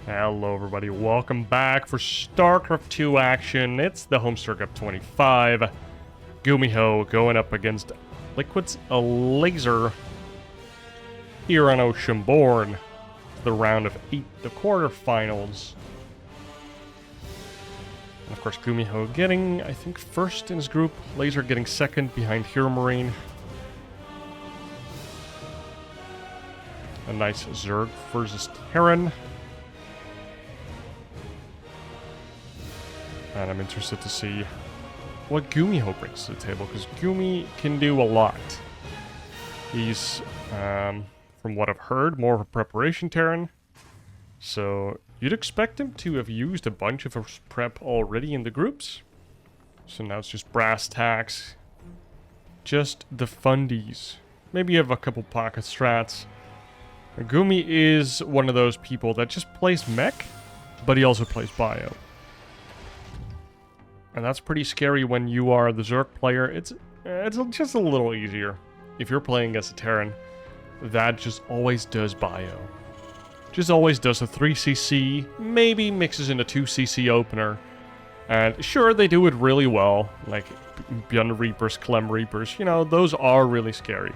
Hello everybody, welcome back for StarCraft 2 action. It's the Homestory Cup 25. GuMiho going up against Liquid's Elazer here on Oceanborn. The round of 8, the quarterfinals. And of course GuMiho getting, I think, first in his group. Elazer getting second behind Hero Marine. A nice Zerg versus Terran. And I'm interested to see what GuMiho brings to the table, because Gumi can do a lot. He's, from what I've heard, more of a preparation Terran. So you'd expect him to have used a bunch of his prep already in the groups. So now it's just brass tacks. Just the fundies. Maybe you have a couple pocket strats. Gumi is one of those people that just plays mech, but he also plays bio. And that's pretty scary when you are the Zerg player. It's just a little easier. If you're playing as a Terran, that just always does bio. Just always does a 3cc, maybe mixes in a 2cc opener. And sure, they do it really well. Like Beyond Reapers, Clem Reapers, you know, those are really scary.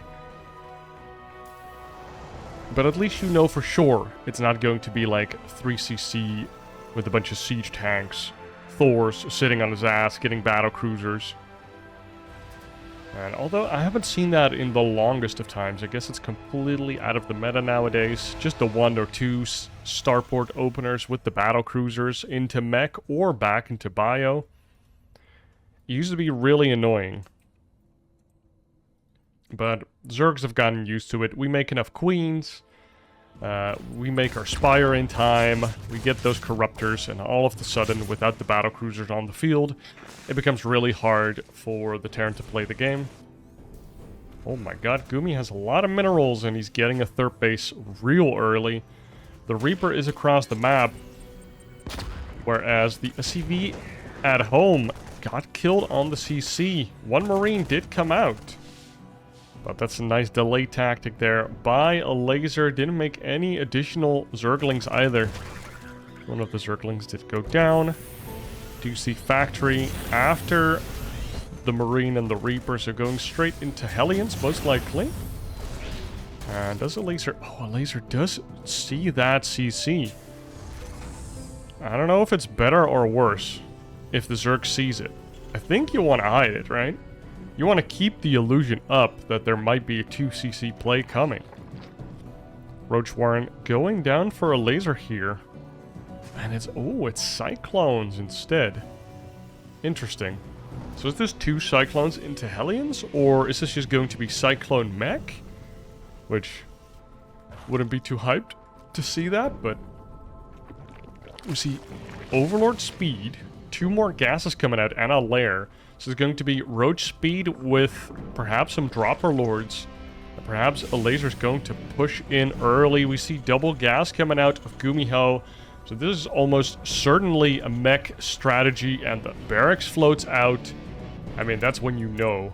But at least you know for sure it's not going to be like 3cc with a bunch of siege tanks. Thor's sitting on his ass, getting battle cruisers. And although I haven't seen that in the longest of times, I guess it's completely out of the meta nowadays. Just the 1 or 2 starport openers with the battle cruisers into mech or back into bio. It used to be really annoying. But Zergs have gotten used to it. We make enough queens. We make our Spire in time, we get those Corruptors, and all of a sudden, without the battle cruisers on the field, it becomes really hard for the Terran to play the game. Oh my god, Gumi has a lot of minerals, and he's getting a third base real early. The Reaper is across the map, whereas the SCV at home got killed on the CC. One Marine did come out. But that's a nice delay tactic there by Elazer. Didn't make any additional Zerglings either. One of the Zerglings did go down. Do you see Factory after the Marine and the Reapers are going straight into Hellions, most likely. And does Elazer... Oh, Elazer does see that CC. I don't know if it's better or worse if the Zerg sees it. I think you want to hide it, right? You want to keep the illusion up that there might be a 2cc play coming. Roach Warren going down for Elazer here. And it's... Oh, it's Cyclones instead. Interesting. So is this 2 Cyclones into Hellions? Or is this just going to be Cyclone Mech? Which wouldn't be too hyped to see that, but... We see Overlord Speed. 2 more gases coming out and a lair. So it's going to be Roach Speed with perhaps some Dropper Lords. And perhaps Elazer's going to push in early. We see double gas coming out of GuMiho. So this is almost certainly a mech strategy, and the barracks floats out. I mean, that's when you know.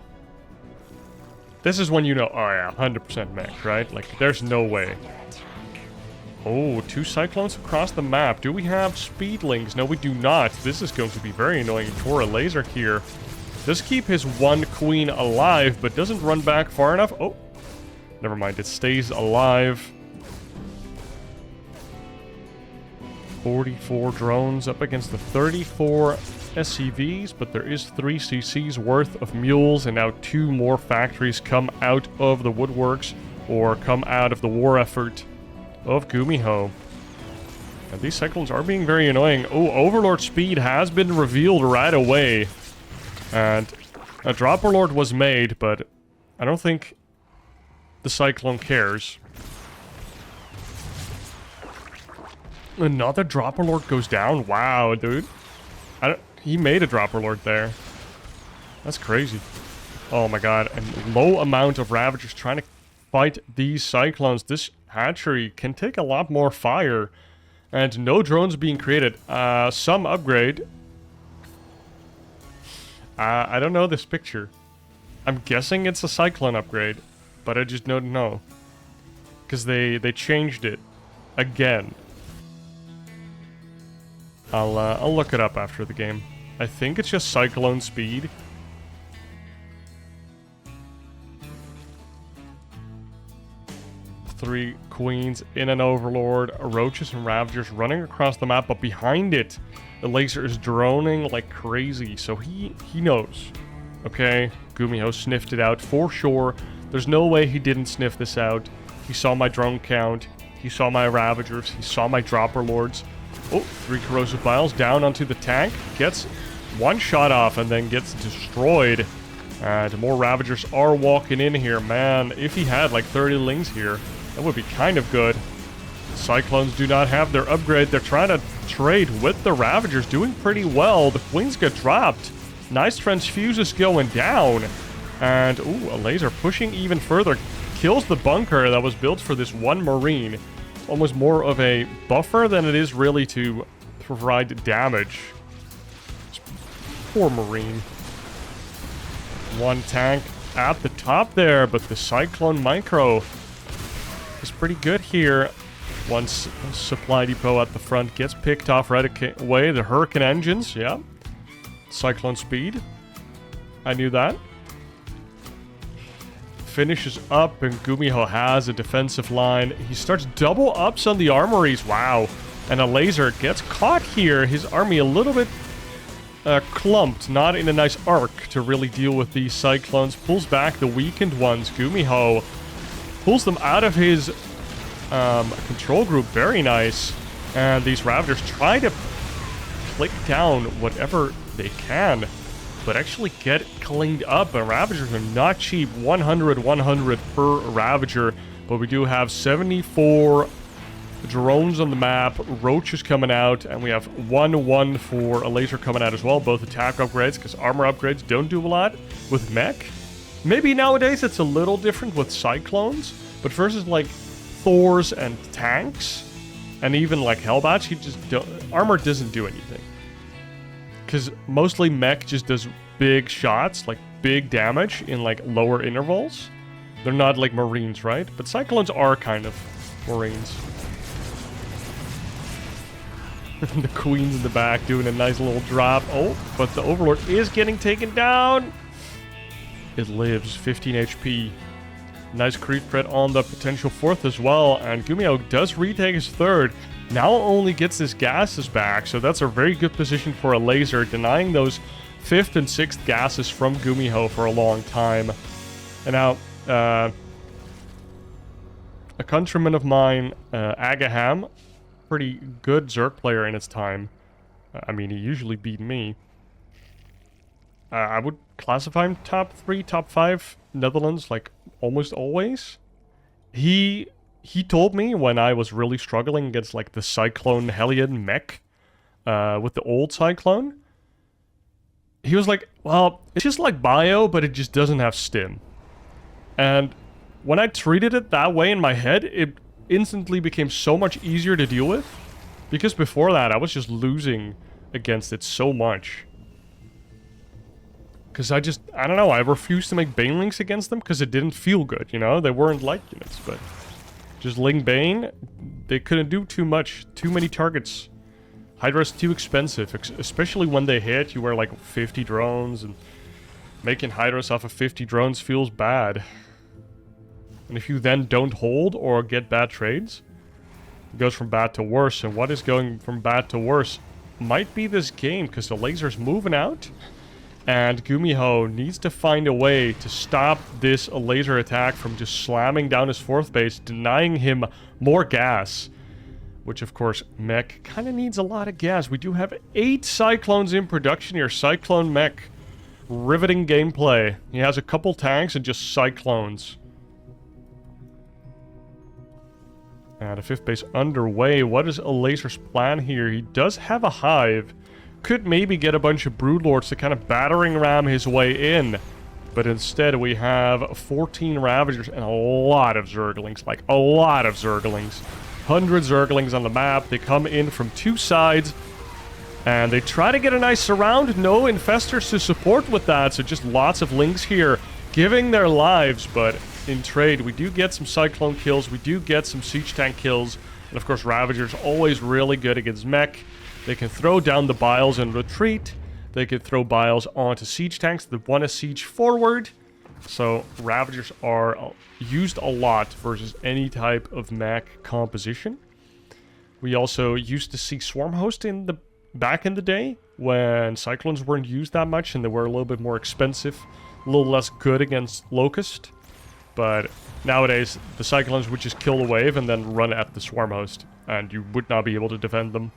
This is when you know, oh yeah, 100% mech, right? Like, there's no way. Oh, 2 Cyclones across the map. Do we have Speedlings? No, we do not. This is going to be very annoying for Elazer here. Does keep his 1 queen alive, but doesn't run back far enough. Oh, never mind. It stays alive. 44 drones up against the 34 SCVs, but there is 3 CCs worth of mules, and now 2 more factories come out of the woodworks, or come out of the war effort of GuMiho. And these Cyclones are being very annoying. Oh, Overlord Speed has been revealed right away. And a Dropper Lord was made, but I don't think the Cyclone cares. Another Dropper Lord goes down? Wow, dude. He made a Dropper Lord there. That's crazy. Oh my god. And low amount of Ravagers trying to fight these Cyclones. This hatchery can take a lot more fire. And no drones being created. Some upgrade. I don't know this picture. I'm guessing it's a Cyclone upgrade, but I just don't know. Because they changed it again. I'll look it up after the game. I think it's just Cyclone speed. Three queens in an overlord, roaches and ravagers running across the map, but behind it, the Elazer is droning like crazy. So he knows. Okay, GuMiho sniffed it out for sure. There's no way he didn't sniff this out. He saw my drone count. He saw my ravagers. He saw my dropper lords. Oh, 3 corrosive biles down onto the tank. Gets one shot off and then gets destroyed. And more ravagers are walking in here. Man, if he had like 30 lings here, that would be kind of good. Cyclones do not have their upgrade. They're trying to trade with the ravagers. Doing pretty well. The queens get dropped. Nice transfuses going down. And, ooh, Elazer pushing even further. Kills the bunker that was built for this one marine. It's almost more of a buffer than it is really to provide damage. Poor marine. One tank at the top there, but the Cyclone Micro is pretty good here. One supply depot at the front gets picked off right away. The Hurricane engines, yeah. Cyclone speed. I knew that. Finishes up, and GuMiho has a defensive line. He starts double ups on the armories. Wow. And Elazer gets caught here. His army a little bit clumped, not in a nice arc to really deal with these Cyclones. Pulls back the weakened ones. GuMiho pulls them out of his control group. Very nice. And these Ravagers try to click down whatever they can, but actually get cleaned up. And Ravagers are not cheap. 100 per Ravager. But we do have 74 drones on the map. Roaches coming out. And we have 1 for Elazer coming out as well. Both attack upgrades, because armor upgrades don't do a lot with mech. Maybe nowadays it's a little different with Cyclones. But versus like Thors and tanks, and even like Hellbats, you just don't, armor doesn't do anything. Because mostly mech just does big shots, like big damage in like lower intervals. They're not like Marines, right? But Cyclones are kind of Marines. The Queen's in the back doing a nice little drop. Oh, but the Overlord is getting taken down. It lives, 15 HP. Nice creep threat on the potential 4th as well. And GuMiho does retake his 3rd. Now only gets his gases back, so that's a very good position for Elazer, denying those 5th and 6th gases from GuMiho for a long time. And now, a countryman of mine, Agaham, pretty good Zerg player in his time. I mean, he usually beat me. I would classify him top 3, top 5 Netherlands, like, almost always. He told me when I was really struggling against, like, the Cyclone Hellion mech, with the old Cyclone, he was like, well, it's just like Bio, but it just doesn't have stim. And when I treated it that way in my head, it instantly became so much easier to deal with. Because before that, I was just losing against it so much. Because I don't know, I refused to make Banelings against them because it didn't feel good, you know? They weren't light units, but just Ling Bane, they couldn't do too much, too many targets. Hydra's too expensive, especially when they hit, you wear like 50 drones, and making Hydras off of 50 drones feels bad. And if you then don't hold or get bad trades, it goes from bad to worse. And what is going from bad to worse might be this game, because the Elazer's moving out. And GuMiho needs to find a way to stop this Elazer attack from just slamming down his 4th base, denying him more gas. Which, of course, mech kind of needs a lot of gas. We do have 8 Cyclones in production here. Cyclone mech. Riveting gameplay. He has a couple tanks and just Cyclones. And a 5th base underway. What is Elazer's plan here? He does have a hive. Could maybe get a bunch of Broodlords to kind of battering ram his way in. But instead we have 14 Ravagers and a lot of Zerglings. Like, a lot of Zerglings. 100 Zerglings on the map. They come in from 2 sides. And they try to get a nice surround. No Infestors to support with that. So just lots of Lings here giving their lives. But in trade, we do get some Cyclone kills. We do get some Siege Tank kills. And of course, Ravagers always really good against mech. They can throw down the Biles and retreat. They can throw Biles onto siege tanks that want to siege forward. So Ravagers are used a lot versus any type of mech composition. We also used to see Swarm Host back in the day when Cyclones weren't used that much and they were a little bit more expensive, a little less good against Locust. But nowadays, the Cyclones would just kill the wave and then run at the Swarm Host, and you would not be able to defend them.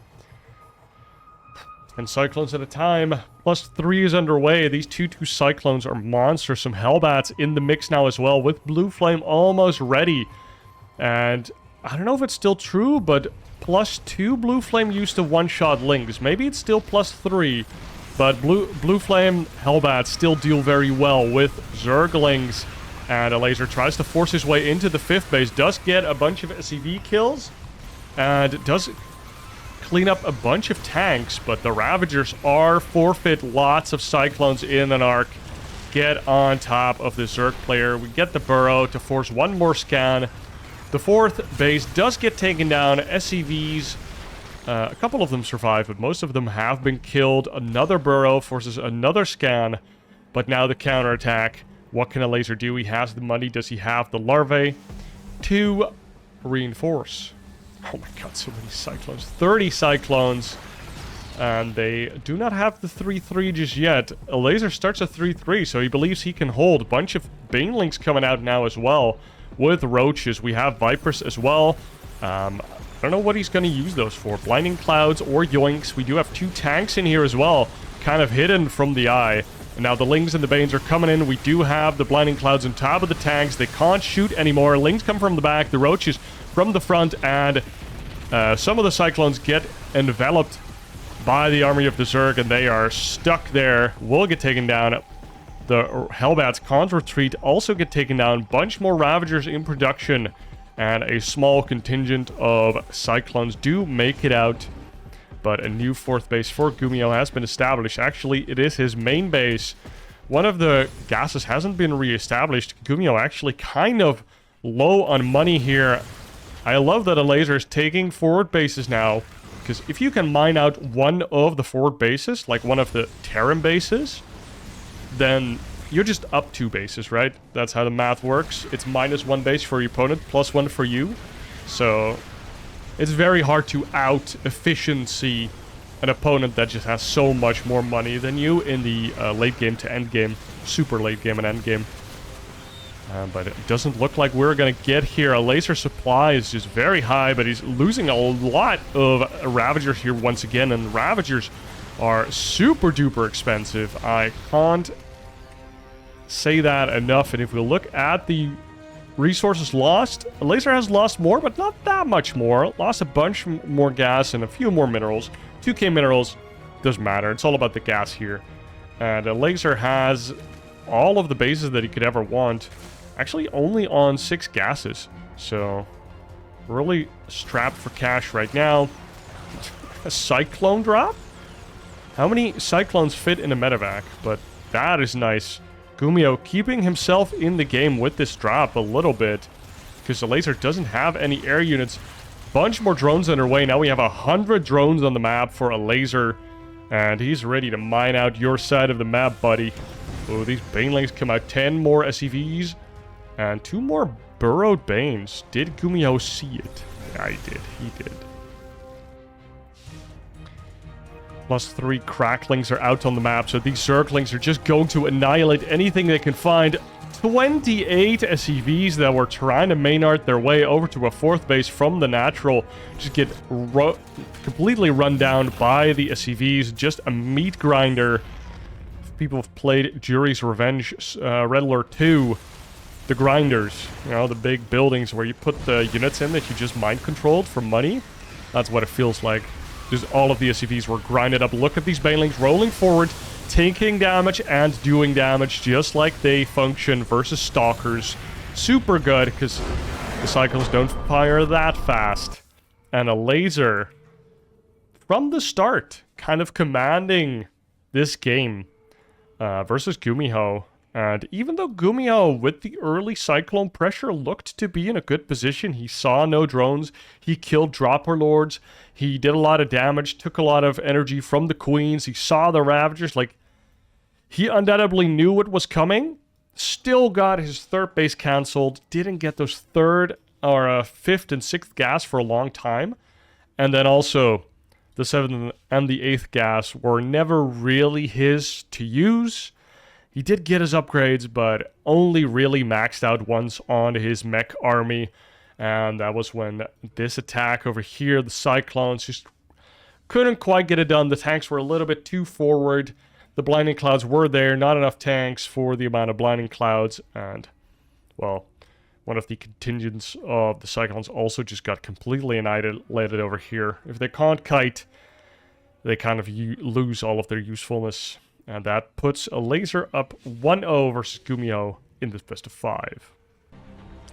And Cyclones at a time, +3 is underway. These 2/2 Cyclones are monsters. Some Hellbats in the mix now as well, with Blue Flame almost ready. And I don't know if it's still true, but +2 Blue Flame used to one-shot Lings. Maybe it's still +3, but Blue Flame Hellbats still deal very well with Zerglings. And Elazer tries to force his way into the 5th base, does get a bunch of SCV kills, and does clean up a bunch of tanks, but the Ravagers are forfeit lots of Cyclones in an arc. Get on top of the Zerg player. We get the burrow to force one more scan. The 4th base does get taken down. SCVs, a couple of them survive, but most of them have been killed. Another burrow forces another scan, but now the counterattack. What can Elazer do? He has the money. Does he have the larvae to reinforce? Oh my god, so many Cyclones. 30 Cyclones. And they do not have the 3/3 just yet. Elazer starts a 3/3, so he believes he can hold. A bunch of Banelings coming out now as well. With Roaches, we have Vipers as well. I don't know what he's going to use those for. Blinding Clouds or Yoinks. We do have 2 tanks in here as well. Kind of hidden from the eye. And now the Lings and the Banes are coming in. We do have the Blinding Clouds on top of the tanks. They can't shoot anymore. Lings come from the back. The Roaches from the front. And some of the Cyclones get enveloped by the army of the Zerg. And they are stuck there. Will get taken down. The Hellbats can't retreat. Also get taken down. Bunch more Ravagers in production. And a small contingent of Cyclones do make it out. But a new 4th base for GuMiho has been established. Actually, it is his main base. One of the gases hasn't been re-established. GuMiho actually kind of low on money here. I love that Elazer is taking forward bases now. Because if you can mine out one of the forward bases, like one of the Terran bases, then you're just up 2 bases, right? That's how the math works. It's -1 base for your opponent, +1 for you. So it's very hard to out-efficiency an opponent that just has so much more money than you in the late game to end game. Super late game and end game. But it doesn't look like we're going to get here. A laser supply is just very high, but he's losing a lot of Ravagers here once again. And Ravagers are super duper expensive. I can't say that enough. And if we look at the resources lost, Elazer has lost more, but not that much more. Lost a bunch more gas and a few more minerals. 2k minerals, doesn't matter. It's all about the gas here. And Elazer has all of the bases that he could ever want. Actually, only on 6 gases. So, really strapped for cash right now. A Cyclone drop? How many Cyclones fit in a medevac? But that is nice. GuMiho keeping himself in the game with this drop a little bit. Because Elazer doesn't have any air units. Bunch more drones underway. Now we have 100 drones on the map for Elazer. And he's ready to mine out your side of the map, buddy. Oh, these Banelings come out. 10 more SCVs. And 2 more burrowed Banes. Did GuMiho see it? Yeah, he did. He did. +3 Cracklings are out on the map, so these Zerglings are just going to annihilate anything they can find. 28 SCVs that were trying to main art their way over to a 4th base from the natural just get completely run down by the SCVs. Just a meat grinder. If people have played Jury's Revenge, Red Alert 2, the grinders, you know, the big buildings where you put the units in that you just mind controlled for money. That's what it feels like. Just all of the SCVs were grinded up. Look at these Banelings rolling forward, taking damage and doing damage just like they function versus Stalkers. Super good, because the Cyclones don't fire that fast. And Elazer, from the start, kind of commanding this game versus GuMiho. And even though GuMiho, with the early Cyclone pressure, looked to be in a good position, he saw no drones, he killed Dropper Lords, he did a lot of damage, took a lot of energy from the Queens, he saw the Ravagers, like, he undoubtedly knew what was coming, still got his third base cancelled, didn't get those third or fifth and sixth gas for a long time, and then also the seventh and the eighth gas were never really his to use. He did get his upgrades, but only really maxed out once on his mech army. And that was when this attack over here, the Cyclones, just couldn't quite get it done. The tanks were a little bit too forward. The Blinding Clouds were there, not enough tanks for the amount of Blinding Clouds. And, well, one of the contingents of the Cyclones also just got completely annihilated over here. If they can't kite, they kind of lose all of their usefulness. And that puts Elazer up 1-0 versus GuMiho in this best of 5.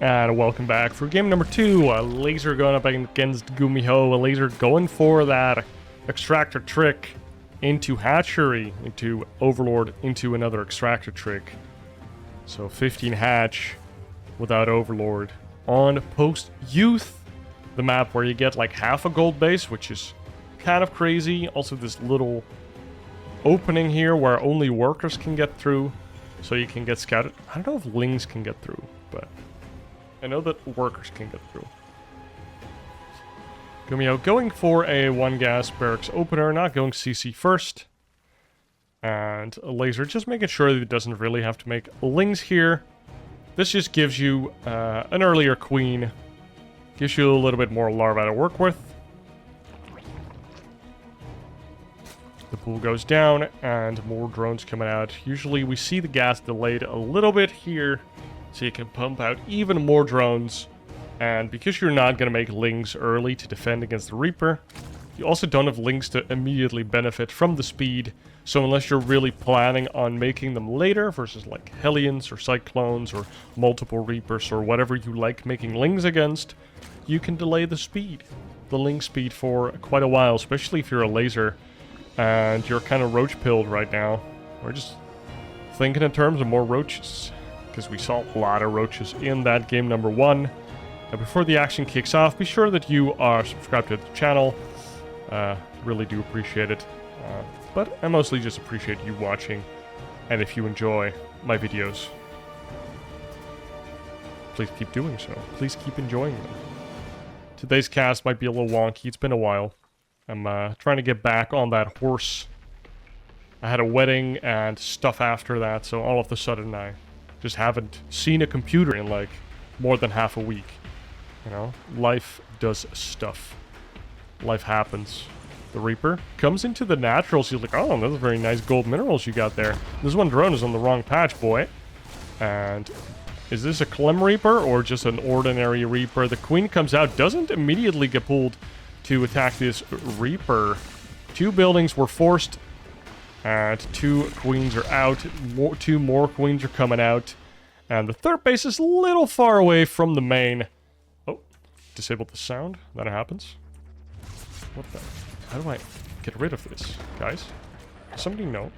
And welcome back for game number 2. Elazer going up against GuMiho. Elazer going for that extractor trick into hatchery, into Overlord, into another extractor trick. So 15 hatch without Overlord on Post Youth, the map where you get like half a gold base, which is kind of crazy. Also this little opening here where only workers can get through, so you can get scouted. I don't know if Lings can get through, but I know that workers can get through. GuMiho going for a 1-gas barracks opener, not going CC first. And Elazer just making sure that it doesn't really have to make Lings here. This just gives you an earlier queen, gives you a little bit more larvae to work with. The pool goes down, and more drones coming out. Usually we see the gas delayed a little bit here, so you can pump out even more drones. And because you're not going to make Lings early to defend against the Reaper, you also don't have Lings to immediately benefit from the speed. So unless you're really planning on making them later, versus like Hellions or Cyclones or multiple Reapers or whatever you like making Lings against, you can delay the speed, the Ling speed, for quite a while, especially if you're a Elazer and you're kind of roach-pilled right now. We're just thinking in terms of more roaches, because we saw a lot of roaches in that game number 1. And before the action kicks off, be sure that you are subscribed to the channel. Really do appreciate it. But I mostly just appreciate you watching. And if you enjoy my videos, please keep doing so. Please keep enjoying them. Today's cast might be a little wonky. It's been a while. I'm trying to get back on that horse. I had a wedding and stuff after that, so all of a sudden I just haven't seen a computer in like more than half a week. You know, life does stuff. Life happens. The Reaper comes into the naturals. He's like, oh, those are very nice gold minerals you got there. This one drone is on the wrong patch, boy. And is this a Clem Reaper or just an ordinary Reaper? The Queen comes out, doesn't immediately get pulled to attack this Reaper. 2 buildings were forced, and 2 queens are out. 2 more queens are coming out, and the third base is a little far away from the main. Oh, disabled the sound. That happens. What the? How do I get rid of this, guys? Does somebody know?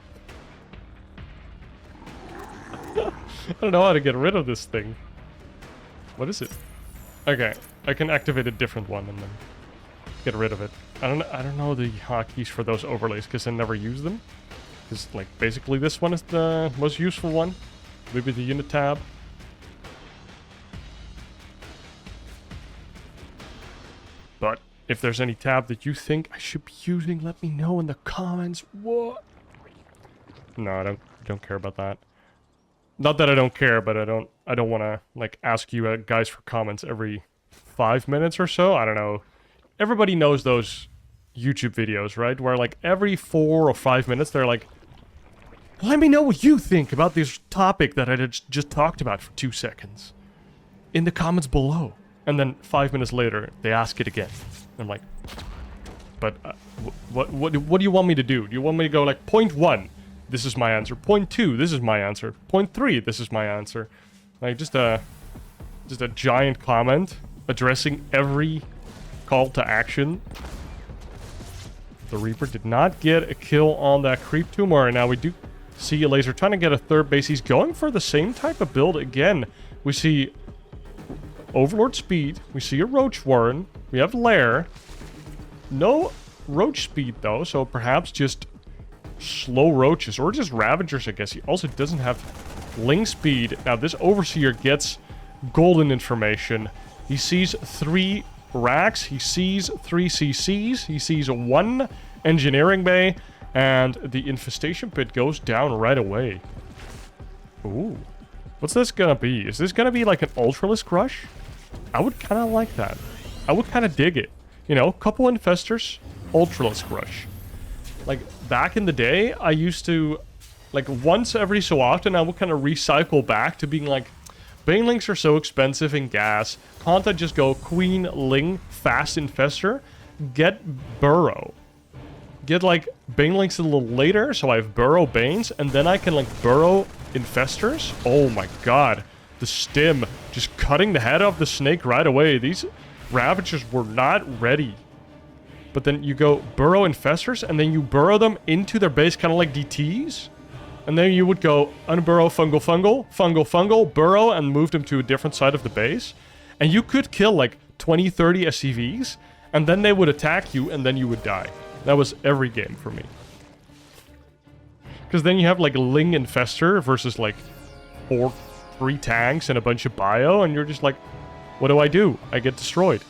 I don't know how to get rid of this thing. What is it? Okay, I can activate a different one and then get rid of it. I don't know the hotkeys for those overlays because I never use them. Because like basically this one is the most useful one. Maybe the unit tab. But if there's any tab that you think I should be using, let me know in the comments. What? No, I don't care about that. Not that I don't care, but I don't want to like ask you guys for comments every 5 minutes or so. I don't know. Everybody knows those YouTube videos, right? Where like every 4 or 5 minutes they're like, let me know what you think about this topic that I just talked about for 2 seconds in the comments below. And then 5 minutes later, they ask it again. I'm like, but what do you want me to do? Do you want me to go like point 1, this is my answer. Point 2, this is my answer. Point 3, this is my answer. Like just a giant comment addressing every call to action. The Reaper did not get a kill on that creep tumor, and now we do See Elazer trying to get a third base. He's going for the same type of build again. We see Overlord Speed. We see a Roach Warren. We have Lair. No Roach Speed, though, so perhaps just slow Roaches, or just Ravagers, I guess. He also doesn't have Ling Speed. Now, this Overseer gets golden information. He sees 3 racks. He sees 3 CCs. He sees 1 Engineering Bay. And the Infestation Pit goes down right away. Ooh. What's this gonna be? Is this gonna be like an Ultralisk Rush? I would kind of like that. I would kind of dig it. You know, couple Infestors, Ultralisk Rush. Like, back in the day, I used to, like, once every so often, I would kind of recycle back to being like, Banelings are so expensive in gas. Can't I just go Queen, Ling, Fast Infestor, get Burrow? Get, like, Banelings a little later, so I have Burrow Banes, and then I can, like, Burrow Infestors? Oh my god. The stim. Just cutting the head off the snake right away. These Ravagers were not ready. But then you go Burrow Infestors, and then you burrow them into their base, kind of like DTs. And then you would go Unburrow, Fungal, Fungal, Fungal, Fungal, Burrow, and move them to a different side of the base. And you could kill, like, 20, 30 SCVs, and then they would attack you, and then you would die. That was every game for me. Because then you have, like, Ling Infestor versus, like, 3 tanks and a bunch of bio, and you're just like, what do? I get destroyed.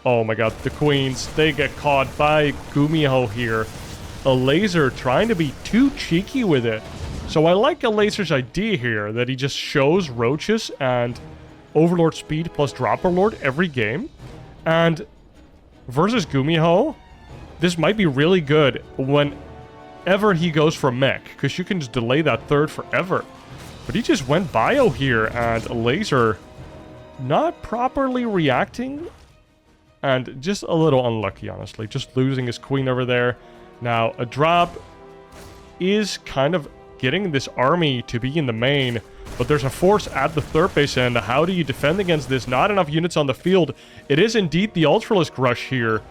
Oh my god, the Queens, they get caught by GuMiho here. Elazer trying to be too cheeky with it. So I like Elazer's idea here, that he just shows Roaches and Overlord Speed plus Dropper Lord every game. And versus GuMiho, this might be really good whenever he goes for mech, because you can just delay that third forever. But he just went bio here, and Elazer not properly reacting, and just a little unlucky, honestly. Just losing his queen over there. Now, a drop is kind of getting this army to be in the main, but there's a force at the third base end. How do you defend against this? Not enough units on the field. It is indeed the Ultralisk Rush here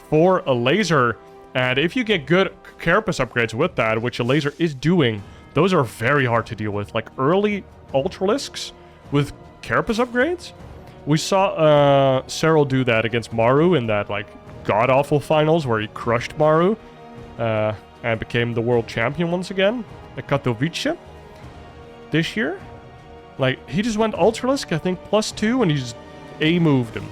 for Elazer, and if you get good Carapace upgrades with that, which Elazer is doing, those are very hard to deal with. Like, early Ultralisks with Carapace upgrades? We saw Cyril do that against Maru in that, like, god-awful finals where he crushed Maru and became the world champion once again at Katowice this year. Like, he just went Ultralisk, I think, +2, and he just A-moved him.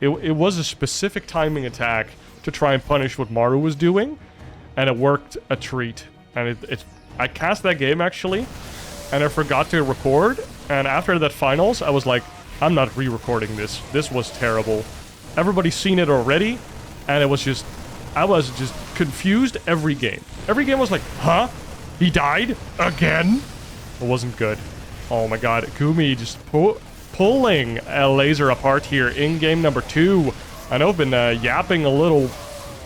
It was a specific timing attack to try and punish what Maru was doing, and it worked a treat. And I cast that game, actually, and I forgot to record, and after that finals, I was like, I'm not re-recording this. This was terrible. Everybody's seen it already, and it was just... I was just confused every game. Every game was like, huh? He died? Again? It wasn't good. Oh my god, Gumi just pulling Elazer apart here in game number 2. I know I've been yapping a little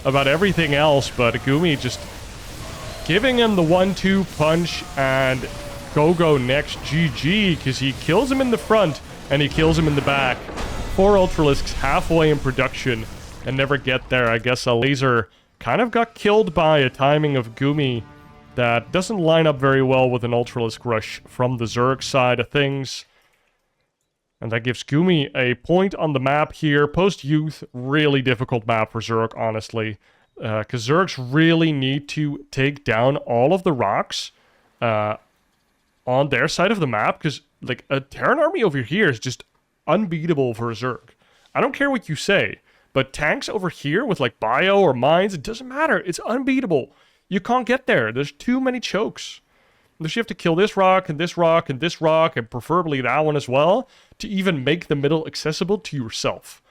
about everything else, but Gumi just giving him the 1-2 punch and go next GG, because he kills him in the front and he kills him in the back. 4 Ultralisks halfway in production and never get there. I guess Elazer kind of got killed by a timing of Gumi that doesn't line up very well with an Ultralisk Rush from the Zerg side of things. And that gives Gumi a point on the map here. Post-Youth, really difficult map for Zerg, honestly. Because Zergs really need to take down all of the rocks on their side of the map. Because, like, a Terran army over here is just unbeatable for a Zerg. I don't care what you say, but tanks over here with, like, bio or mines, it doesn't matter. It's unbeatable. You can't get there. There's too many chokes. Unless you have to kill this rock, and this rock, and this rock, and preferably that one as well, to even make the middle accessible to yourself.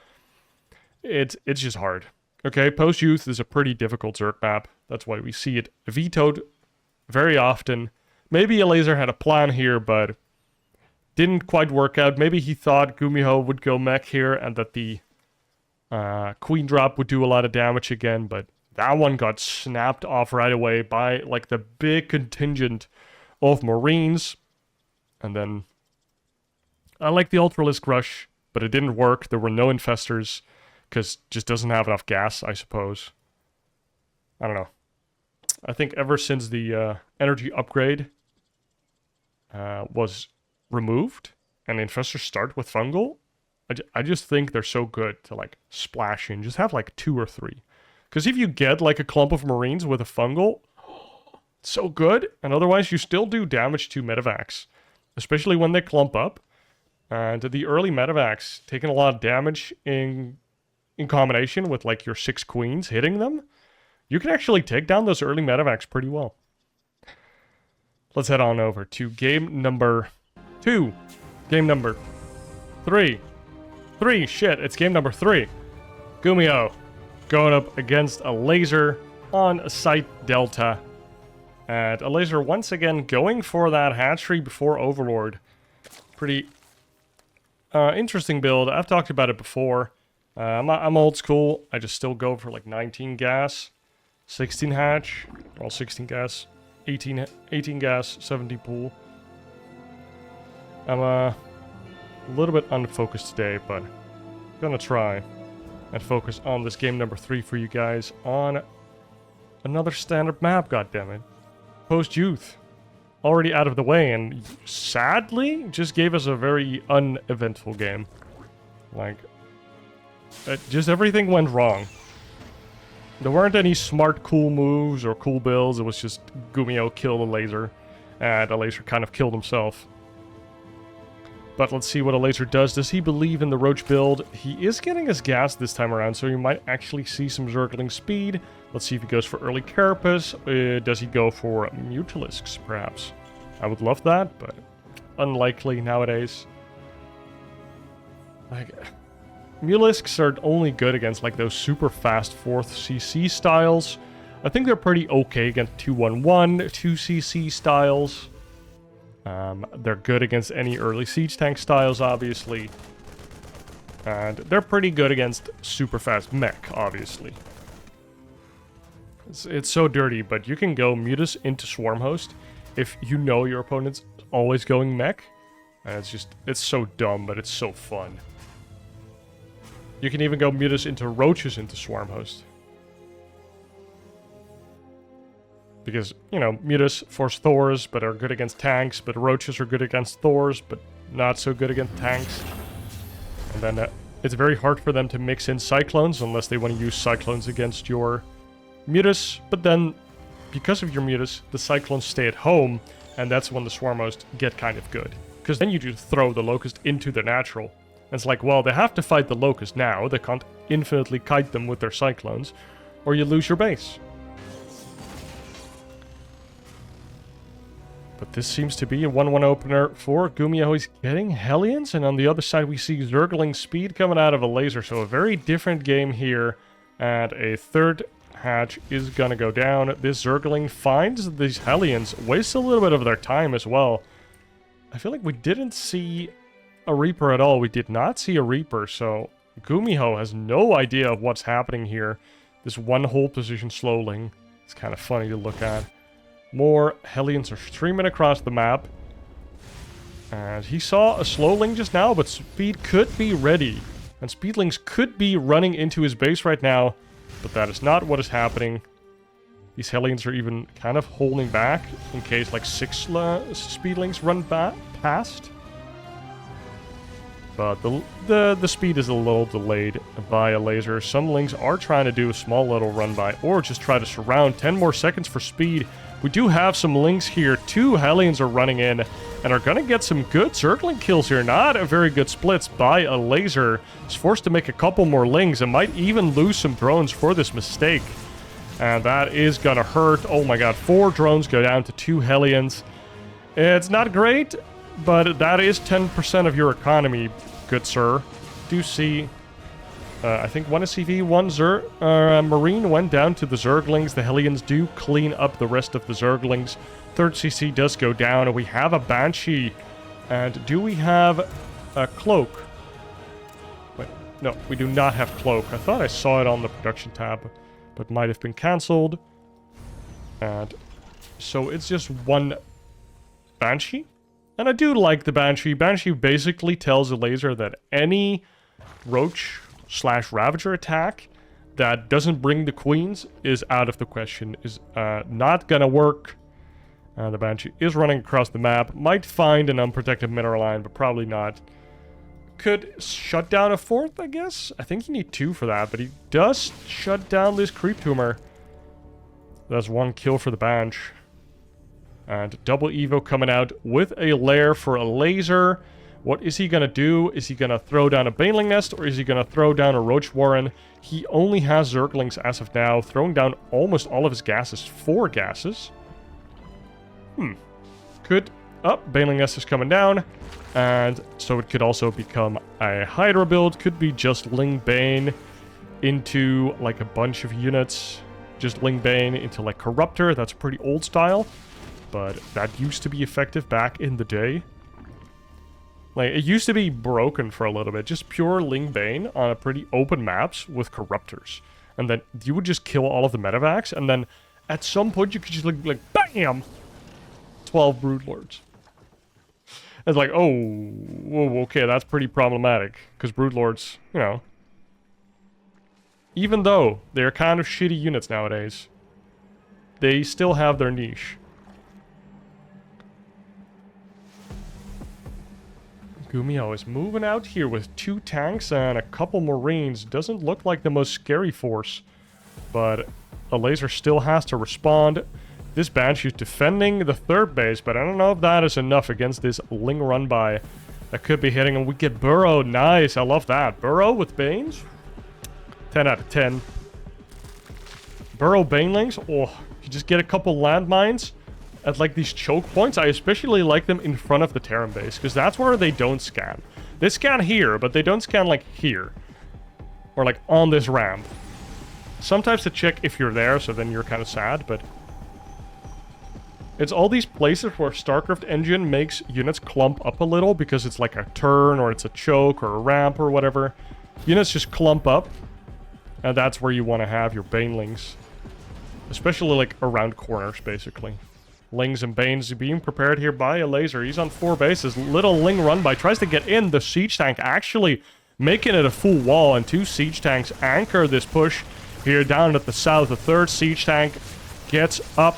It's just hard. Okay, Post-Youth is a pretty difficult Zerg map. That's why we see it vetoed very often. Maybe Elazer had a plan here, but didn't quite work out. Maybe he thought GuMiho would go mech here, and that the Queen drop would do a lot of damage again, but that one got snapped off right away by, like, the big contingent of Marines. And then I like the Ultralisk Rush, but it didn't work. There were no Infestors, because just doesn't have enough gas, I suppose. I don't know. I think ever since the energy upgrade was removed and infestors start with fungal, I just think they're so good to like splash in. Just have like 2 or 3. Because if you get like a clump of marines with a fungal, so good. And otherwise you still do damage to medevacs, especially when they clump up. And the early medevacs taking a lot of damage in combination with like your 6 queens hitting them. You can actually take down those early medevacs pretty well. Let's head on over to game number 2. Game number 3. Shit, it's game number 3. GuMiho going up against Elazer on a site Delta. And Elazer once again going for that hatchery before Overlord. Pretty interesting build. I've talked about it before. I'm old school. I just still go for like 19 gas, 16 hatch, well 16 gas, 18 gas, 70 pool. I'm a little bit unfocused today, but I'm gonna try and focus on this game number 3 for you guys on another standard map, goddammit. Post-youth. Already out of the way, and sadly, just gave us a very uneventful game. Like, just everything went wrong. There weren't any smart, cool moves or cool builds. It was just GuMiho killed Elazer, and Elazer kind of killed himself. But let's see what Elazer does. Does he believe in the Roach build? He is getting his gas this time around, so you might actually see some Zergling speed. Let's see if he goes for early Carapace. Does he go for Mutalisks, perhaps? I would love that, but unlikely nowadays. Like, Mutalisks are only good against like those super fast 4th CC styles. I think they're pretty okay against 211, 2cc styles. They're good against any early siege tank styles, obviously. And they're pretty good against super fast mech, obviously. It's so dirty, but you can go Mutus into Swarm Host if you know your opponent's always going mech. And it's so dumb, but it's so fun. You can even go Mutus into Roaches into Swarm Host. Because, you know, Mutus force Thors, but are good against tanks, but Roaches are good against Thors, but not so good against tanks. And then it's very hard for them to mix in Cyclones, unless they want to use Cyclones against your Mutus. But then, because of your Mutus, the Cyclones stay at home, and that's when the Swarm Host get kind of good. Because then you just throw the Locust into the natural. And it's like, well, they have to fight the Locust now, they can't infinitely kite them with their Cyclones, or you lose your base. But this seems to be a 1-1 opener for GuMiho. He's getting Hellions, and on the other side we see Zergling speed coming out of Elazer. So a very different game here, and a third hatch is gonna go down. This Zergling finds these Hellions, wastes a little bit of their time as well. I feel like we didn't see a Reaper at all. We did not see a Reaper, so GuMiho has no idea of what's happening here. This one hold position slowling. It's kind of funny to look at. More Hellions are streaming across the map. And he saw a slowling just now, but Speed could be ready. And Speedlings could be running into his base right now, but that is not what is happening. These Hellions are even kind of holding back in case like 6 Speedlings run past. But the speed is a little delayed by Elazer. Some Lings are trying to do a small little run by, or just try to surround. 10 more seconds for speed. We do have some Lings here. 2 Hellions are running in and are going to get some good Zergling kills here. Not a very good splits by Elazer. He's forced to make a couple more Lings and might even lose some drones for this mistake. And that is going to hurt. Oh my god, 4 drones go down to 2 Hellions. It's not great, but that is 10% of your economy, good sir. Do see... I think 1 SCV, 1 Marine went down to the Zerglings. The Hellions do clean up the rest of the Zerglings. 3rd CC does go down, and we have a Banshee. And do we have a Cloak? Wait, no, we do not have Cloak. I thought I saw it on the production tab, but might have been cancelled. And so it's just 1 Banshee. And I do like the Banshee. Banshee basically tells Elazer that any Roach / Ravager attack that doesn't bring the queens is out of the question, is not gonna work. The Banshee is running across the map. Might find an unprotected mineral line, but probably not. Could shut down a 4th, I guess? I think you need 2 for that, but he does shut down this creep tumor. That's 1 kill for the Banshee. And double Evo coming out with a lair for Elazer. What is he gonna do? Is he gonna throw down a Baneling Nest, or is he gonna throw down a Roach Warren? He only has Zerglings as of now, throwing down almost all of his gases. 4 gases. Could... Oh, Baneling Nest is coming down. And so it could also become a Hydra build. Could be just Ling Bane into like a bunch of units. Just Ling Bane into like Corruptor. That's pretty old style. But that used to be effective back in the day. Like, it used to be broken for a little bit. Just pure Ling Bane on a pretty open maps with Corruptors. And then you would just kill all of the Medivacs. And then at some point you could just like BAM! 12 Broodlords. It's like, oh, whoa, okay, that's pretty problematic. Because Broodlords, you know... Even though they're kind of shitty units nowadays, they still have their niche. GuMiho is moving out here with 2 tanks and a couple Marines. Doesn't look like the most scary force, but Elazer still has to respond. This Banshee's defending the 3rd base, but I don't know if that is enough against this Ling run-by that could be hitting. And we get Burrow. Nice, I love that. Burrow with Banes. 10 out of 10. Burrow Banelings. Oh, you just get a couple landmines at like these choke points. I especially like them in front of the Terran base, because that's where they don't scan. They scan here, but they don't scan like here. Or like on this ramp. Sometimes to check if you're there, so then you're kind of sad, but... It's all these places where StarCraft engine makes units clump up a little because it's like a turn or it's a choke or a ramp or whatever. Units just clump up, and that's where you want to have your Banelings. Especially like around corners, basically. Lings and Banes being prepared here by Elazer. He's on 4 bases. Little Ling run-by tries to get in. The siege tank actually making it a full wall, and 2 siege tanks anchor this push here down at the south. The 3rd siege tank gets up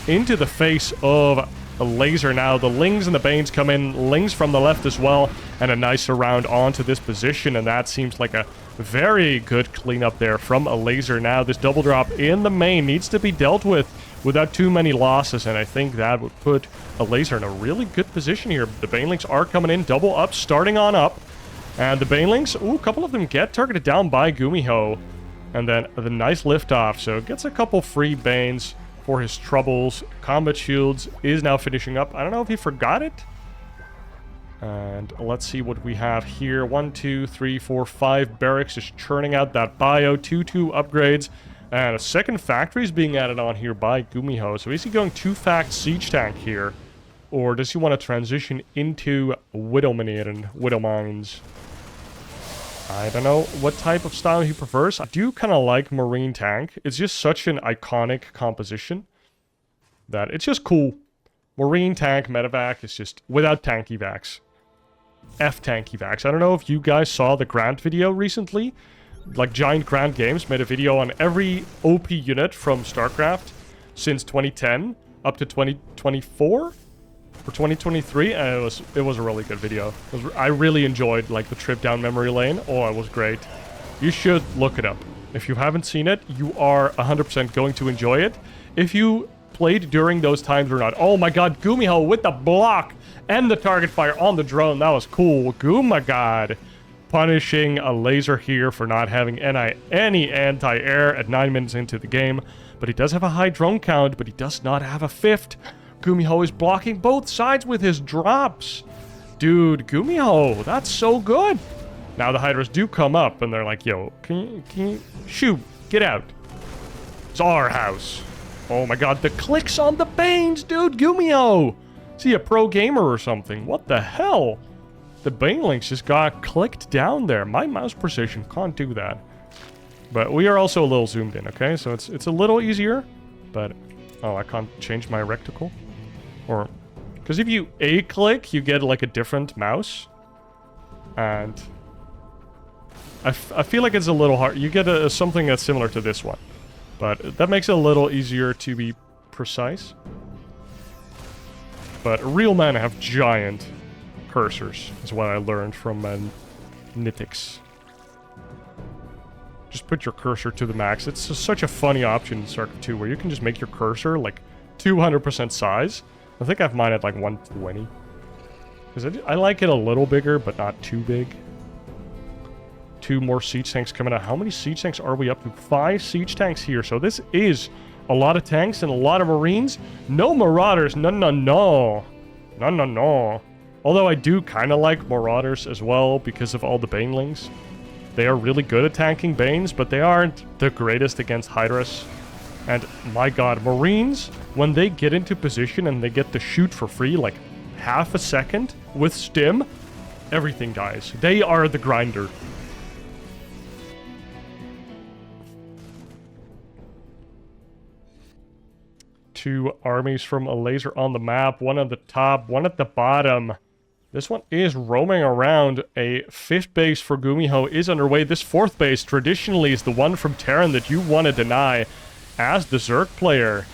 into the face of Elazer now. The Lings and the Banes come in. Lings from the left as well, and a nice surround onto this position, and that seems like a very good cleanup there from Elazer. Now this double drop in the main needs to be dealt with without too many losses, and I think that would put Elazer in a really good position here. The Banelings are coming in, double up, starting on up, and the Banelings, ooh, a couple of them get targeted down by GuMiho, and then the nice liftoff, so gets a couple free Banes for his troubles. Combat Shields is now finishing up. I don't know if he forgot it. And let's see what we have here. 1, 2, 3, 4, 5 barracks just churning out that bio. 2 upgrades. And a 2nd factory is being added on here by GuMiho. So is he going 2-fact siege tank here? Or does he want to transition into Widowminer and Widow Mines? I don't know what type of style he prefers. I do kind of like Marine Tank. It's just such an iconic composition that it's just cool. Marine Tank Medevac is just without tank evacs. F-tank evacs. I don't know if you guys saw the Grant video recently. Like Giant Grant Games made a video on every OP unit from StarCraft since 2010 up to 2024 or 2023, and it was a really good video. I really enjoyed like the trip down memory lane. Oh, it was great. You should look it up. If you haven't seen it, you are 100% going to enjoy it. If you played during those times or not. Oh my god, GuMiho with the block and the target fire on the drone. That was cool. GuMigod punishing Elazer here for not having any anti-air at 9 minutes into the game. But he does have a high drone count, but he does not have a 5th. GuMiho is blocking both sides with his drops. Dude, GuMiho, that's so good. Now the Hydras do come up, and they're like, yo, can you shoot, get out. It's our house. Oh my god, the clicks on the Banes, dude, GuMiho. Is he a pro gamer or something? What the hell? The Banelings just got clicked down there. My mouse precision can't do that. But we are also a little zoomed in, okay? So it's a little easier, but... Oh, I can't change my reticle. Or... Because if you A-click, you get like a different mouse. And... I feel like it's a little hard. You get something that's similar to this one. But that makes it a little easier to be precise. But real men have giant cursors, is what I learned from Nitix. Just put your cursor to the max. It's such a funny option in StarCraft 2 where you can just make your cursor like 200% size. I think I have mine at like 120. Because I like it a little bigger, but not too big. 2 more siege tanks coming out. How many siege tanks are we up to? 5 siege tanks here. So this is a lot of tanks and a lot of marines. No marauders. No, no, no. No, no, no. Although I do kind of like marauders as well because of all the banelings. They are really good at tanking banes, but they aren't the greatest against hydras. And my god, marines, when they get into position and they get to shoot for free like half a second with stim, everything dies. They are the grinder. Two armies from Elazer on the map, one at the top, one at the bottom. This one is roaming around. A 5th base for GuMiho is underway. This 4th base traditionally is the one from Terran that you want to deny as the Zerg player.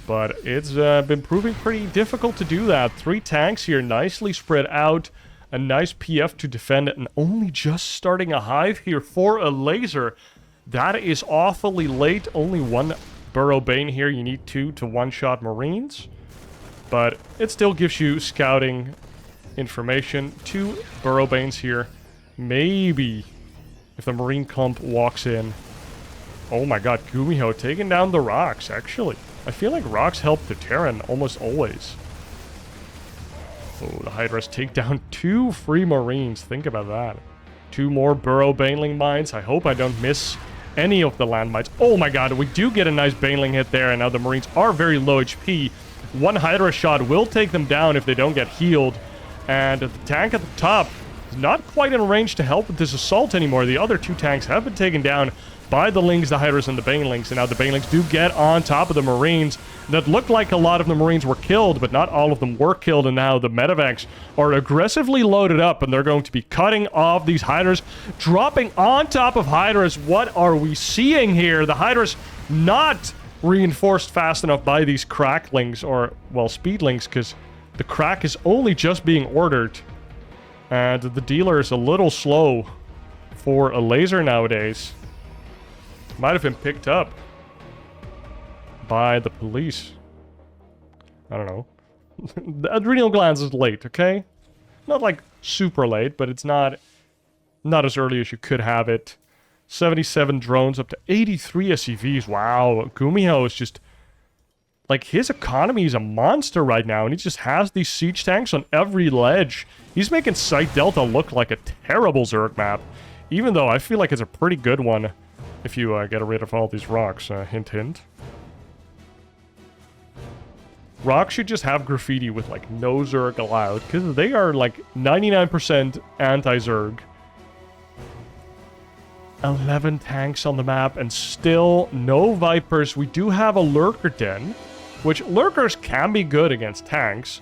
But it's been proving pretty difficult to do that. 3 tanks here, nicely spread out. A nice PF to defend it, and only just starting a hive here for Elazer. That is awfully late. Only 1 Burrow Bane here. You need 2 to one-shot Marines. But it still gives you scouting information. 2 Burrow Banes here. Maybe if the Marine clump walks in. Oh my god, GuMiho taking down the rocks, actually. I feel like rocks help the Terran almost always. Oh, the Hydras take down 2 free Marines. Think about that. 2 more Burrow Baneling mines. I hope I don't miss any of the landmines. Oh my god, we do get a nice Baneling hit there, and now the Marines are very low HP. 1 Hydra shot will take them down if they don't get healed. And the tank at the top is not quite in range to help with this assault anymore. The other 2 tanks have been taken down by the Lings, the Hydras, and the Banelings. And now the Banelings do get on top of the Marines. That looked like a lot of the Marines were killed, but not all of them were killed. And now the Medivacs are aggressively loaded up, and they're going to be cutting off these Hydras, dropping on top of Hydras. What are we seeing here? The Hydras not reinforced fast enough by these Cracklings, or, well, Speedlings, because the Crack is only just being ordered. And the dealer is a little slow for Elazer nowadays. Might have been picked up by the police. I don't know. The adrenal glands is late, okay? Not like super late, but it's not as early as you could have it. 77 drones up to 83 SCVs. Wow, GuMiho is just like, his economy is a monster right now, and he just has these siege tanks on every ledge. He's making Site Delta look like a terrible Zerg map, even though I feel like it's a pretty good one. If you get rid of all these rocks, hint hint. Rocks should just have graffiti with like no Zerg allowed, because they are like 99% anti-Zerg. 11 tanks on the map, and still no Vipers. We do have a Lurker Den, which Lurkers can be good against tanks.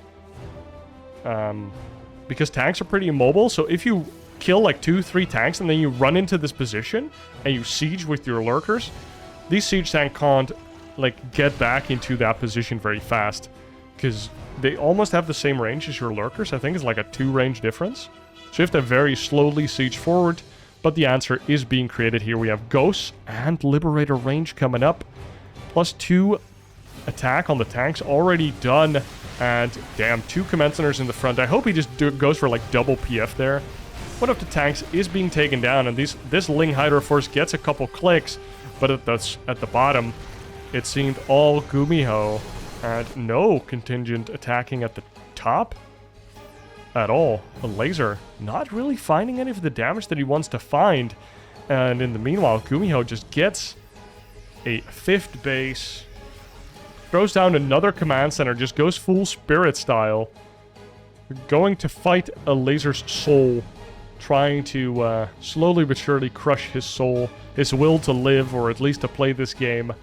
Because tanks are pretty immobile, so if you kill like 2-3 tanks and then you run into this position and you siege with your Lurkers, these siege tank can't like get back into that position very fast, because they almost have the same range as your Lurkers. I think it's like a 2 range difference, so you have to very slowly siege forward. But the answer is being created here. We have Ghosts and Liberator range coming up, +2 attack on the tanks already done, and damn, 2 Command Centers in the front. I hope he just goes for like double PF there. One of the tanks is being taken down, and this Ling Hydra Force gets a couple clicks, but at the bottom, it seemed all GuMiho, and no contingent attacking at the top at all. Elazer not really finding any of the damage that he wants to find, and in the meanwhile, GuMiho just gets a 5th base, throws down another command center, just goes full Spirit style, going to fight Elazer's soul. Trying to slowly but surely crush his soul, his will to live, or at least to play this game.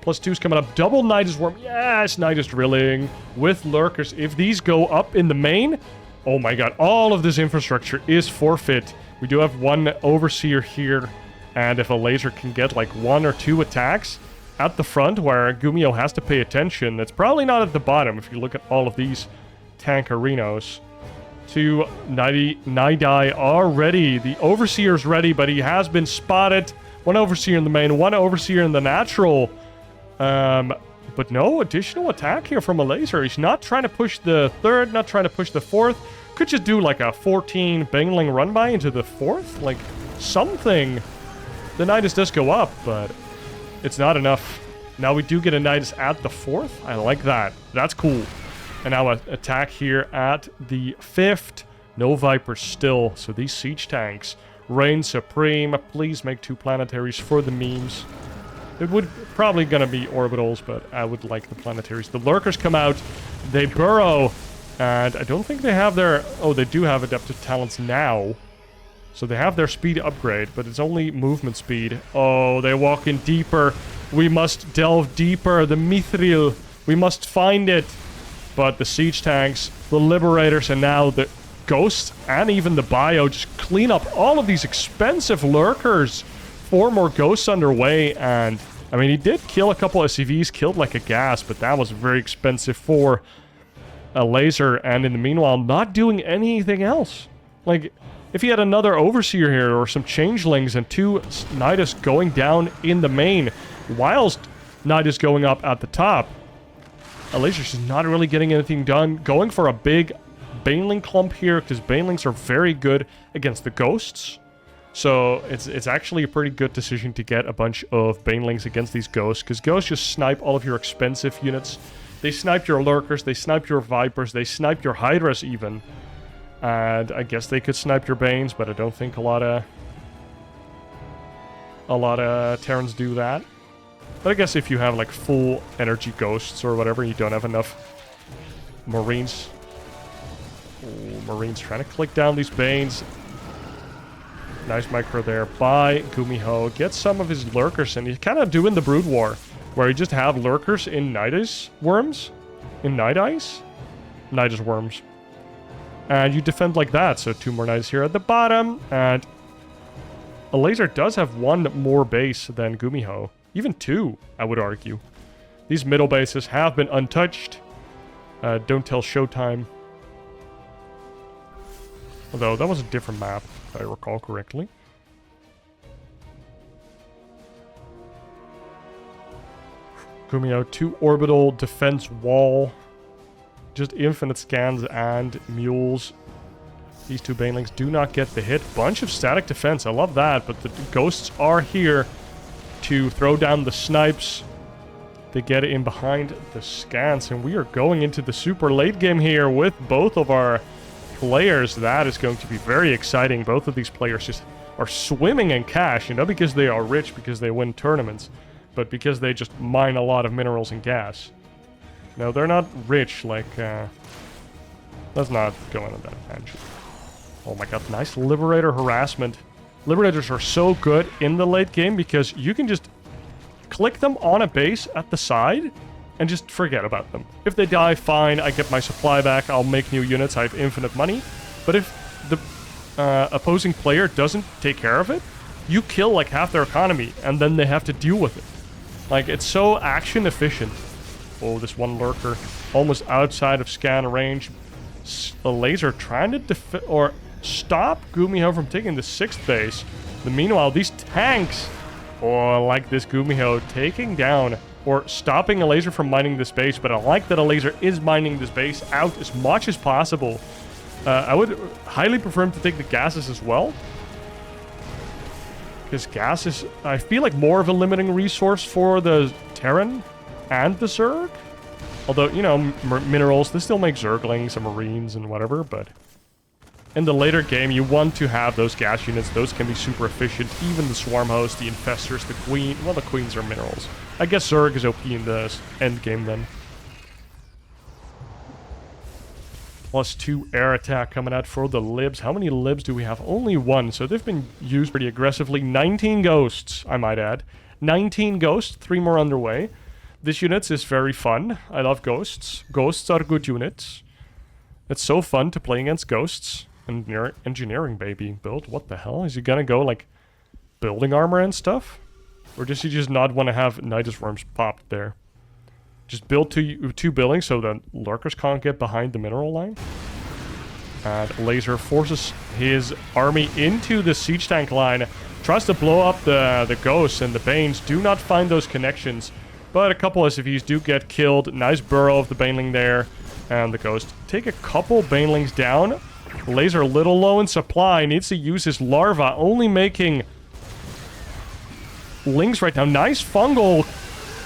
+2's coming up. Double Nidus Worm. Yes, Nidus Drilling with Lurkers. If these go up in the main, oh my god, all of this infrastructure is forfeit. We do have 1 Overseer here, and if Elazer can get like 1 or 2 attacks at the front where GuMiho has to pay attention, that's probably not at the bottom if you look at all of these tank arenas. 2 Nidai are ready. The Overseer's ready, but he has been spotted. 1 Overseer in the main, 1 Overseer in the natural. But no additional attack here from Elazer. He's not trying to push the 3rd, not trying to push the 4th. Could just do like a 14 Baneling run-by into the 4th. Like, something. The Nidus does go up, but it's not enough. Now we do get a Nidus at the 4th. I like that. That's cool. And now an attack here at the 5th. No Vipers still, so these siege tanks reign supreme. Please make 2 planetaries for the memes. It would probably gonna be orbitals, but I would like the planetaries. The lurkers come out, they burrow, and I don't think they have their... Oh, they do have adaptive talents now. So they have their speed upgrade, but it's only movement speed. Oh, they walk in deeper. We must delve deeper. The Mithril, we must find it. But the siege tanks, the liberators, and now the ghosts, and even the bio just clean up all of these expensive lurkers. 4 more ghosts underway, and I mean, he did kill a couple SCVs, killed like a gas, but that was very expensive for a laser, and in the meanwhile, not doing anything else. Like, if he had another Overseer here, or some Changelings, and 2 Nidus going down in the main, whilst Nidus going up at the top, Elazer's just not really getting anything done. Going for a big Baneling clump here, because Banelings are very good against the ghosts. So it's actually a pretty good decision to get a bunch of Banelings against these ghosts, because ghosts just snipe all of your expensive units. They snipe your lurkers, they snipe your vipers, they snipe your hydras even. And I guess they could snipe your banes, but I don't think a lot of Terrans do that. But I guess if you have like full energy ghosts or whatever, you don't have enough marines. Ooh, marines trying to click down these banes. Nice micro there by GuMiho. Gets some of his lurkers, and he's kind of doing the Brood War, where you just have lurkers in Nidus worms. In Nidus? Nidus worms. And you defend like that, so 2 more Nidus here at the bottom, and Elazer does have 1 more base than GuMiho. Even 2, I would argue. These middle bases have been untouched. Don't tell Showtime. Although, that was a different map, if I recall correctly. GuMiho, 2 orbital defense wall. Just infinite scans and mules. These 2 Banelings do not get the hit. Bunch of static defense, I love that, but the ghosts are here to throw down the snipes. They get in behind the scans, and we are going into the super late game here with both of our players. That is going to be very exciting. Both of these players just are swimming in cash, you know, because they are rich, because they win tournaments, but because they just mine a lot of minerals and gas. No, they're not rich, like, let's not go into that tangent. Oh my god, nice Liberator harassment. Liberators are so good in the late game because you can just click them on a base at the side and just forget about them. If they die, fine, I get my supply back, I'll make new units, I have infinite money. But if the opposing player doesn't take care of it, you kill like half their economy, and then they have to deal with it. Like, it's so action efficient. Oh, this 1 lurker almost outside of scan range. A laser trying to stop GuMiho from taking the 6th base. Meanwhile, these tanks, I like this GuMiho taking down or stopping Elazer from mining this base, but I like that Elazer is mining this base out as much as possible. I would highly prefer him to take the gases as well, because gas is, I feel like, more of a limiting resource for the Terran and the Zerg. Although, you know, minerals, they still make Zerglings and Marines and whatever, but in the later game, you want to have those gas units. Those can be super efficient. Even the Swarm Host, the Infestors, the Queen. Well, the Queens are minerals. I guess Zerg is OP in the end game then. +2 air attack coming out for the Libs. How many Libs do we have? Only 1, so they've been used pretty aggressively. 19 ghosts, I might add. 19 ghosts, 3 more underway. This unit is very fun. I love ghosts. Ghosts are good units. It's so fun to play against ghosts. Engineering baby build. What the hell? Is he gonna go like building armor and stuff? Or does he just not want to have Nidus worms popped there? Just build two buildings so that lurkers can't get behind the mineral line. And Elazer forces his army into the siege tank line. Tries to blow up the ghosts, and the Banes do not find those connections. But a couple SCVs do get killed. Nice burrow of the Baneling there. And the ghost take a couple Banelings down. Elazer a little low in supply. Needs to use his larva. Only making lings right now. Nice fungal.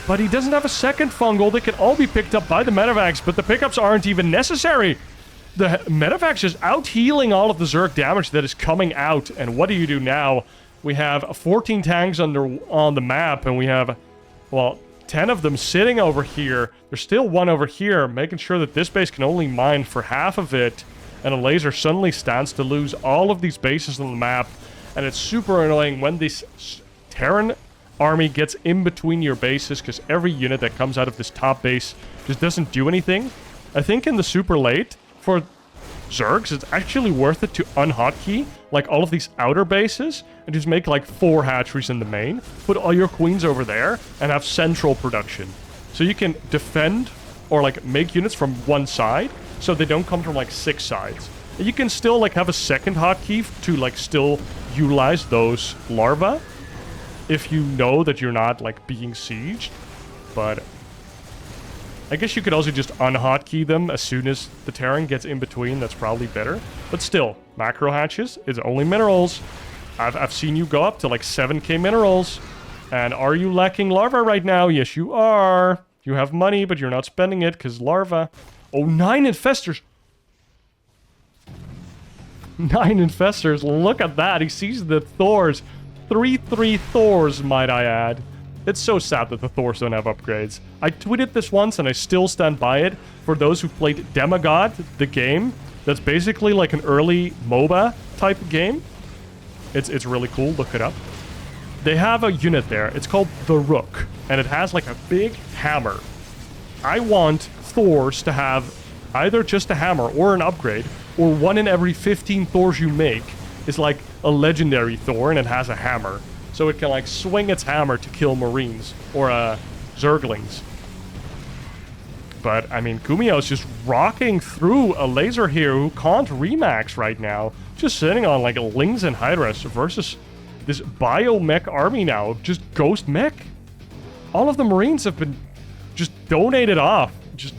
But he doesn't have a second fungal. They can all be picked up by the medevacs. But the pickups aren't even necessary. The medevacs is out healing all of the Zerg damage that is coming out. And what do you do now? We have 14 tanks on the map. And we have, well, 10 of them sitting over here. There's still one over here, making sure that this base can only mine for half of it. And Elazer suddenly stands to lose all of these bases on the map. And it's super annoying when this Terran army gets in between your bases, because every unit that comes out of this top base just doesn't do anything. I think in the super late, for Zergs, it's actually worth it to unhotkey like all of these outer bases and just make like 4 hatcheries in the main. Put all your queens over there and have central production. So you can defend or like make units from one side so they don't come from like 6 sides. And you can still like have a second hotkey to like still utilize those larvae if you know that you're not like being sieged. But I guess you could also just unhotkey them as soon as the Terran gets in between. That's probably better. But still, macro hatches is only minerals. I've seen you go up to like 7k minerals. And are you lacking larva right now? Yes, you are. You have money, but you're not spending it because larva. Oh, 9 infestors. 9 infestors. Look at that. He sees the Thors. 3/3 Thors, might I add. It's so sad that the Thors don't have upgrades. I tweeted this once and I still stand by it. For those who played GuMigod, the game, that's basically like an early MOBA type game. It's really cool, look it up. They have a unit there, it's called the Rook, and it has like a big hammer. I want Thors to have either just a hammer or an upgrade, or 1 in every 15 Thors you make is like a legendary Thor and it has a hammer. So it can like swing its hammer to kill Marines or Zerglings. But I mean, GuMiho is just rocking through Elazer here who can't remax right now. Just sitting on like Lings and Hydras versus this biomech army now of just ghost mech. All of the Marines have been just donated off, just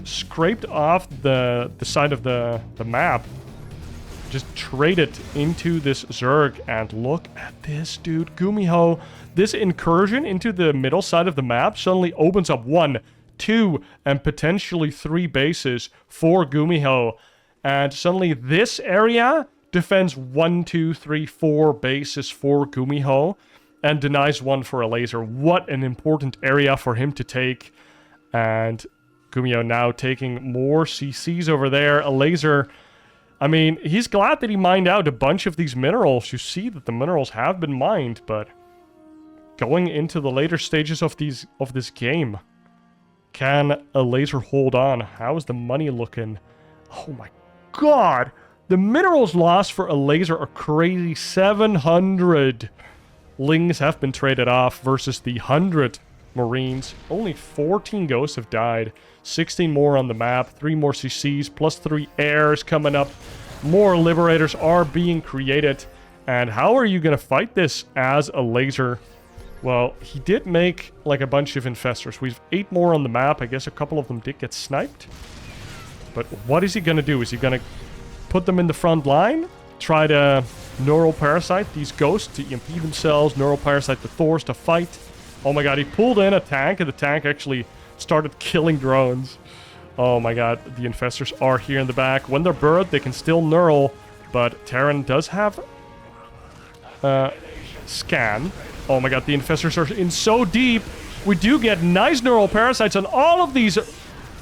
scraped off the side of the map. Just trade it into this Zerg, and look at this, dude. GuMiho, this incursion into the middle side of the map suddenly opens up 1, 2, and potentially 3 bases for GuMiho. And suddenly this area defends 1, 2, 3, 4 bases for GuMiho and denies 1 for Elazer. What an important area for him to take. And GuMiho now taking more CCs over there. Elazer, I mean, he's glad that he mined out a bunch of these minerals. You see that the minerals have been mined, but going into the later stages of this game, can Elazer hold on? How is the money looking? Oh my god! The minerals lost for Elazer are crazy. 700 Lings have been traded off versus the 100 Marines. Only 14 ghosts have died. 16 more on the map, 3 more CCs, plus 3 heirs coming up. More Liberators are being created. And how are you going to fight this as Elazer? Well, he did make like a bunch of infestors. We have 8 more on the map. I guess a couple of them did get sniped. But what is he going to do? Is he going to put them in the front line? Try to neural parasite these ghosts to EMP themselves, neural parasite the Thors to fight. Oh my god, he pulled in a tank and the tank actually started killing drones. Oh my god, the infestors are here in the back. When they're burrowed, they can still neural, but Terran does have scan. Oh my god, the infestors are in so deep. We do get nice neural parasites on all of these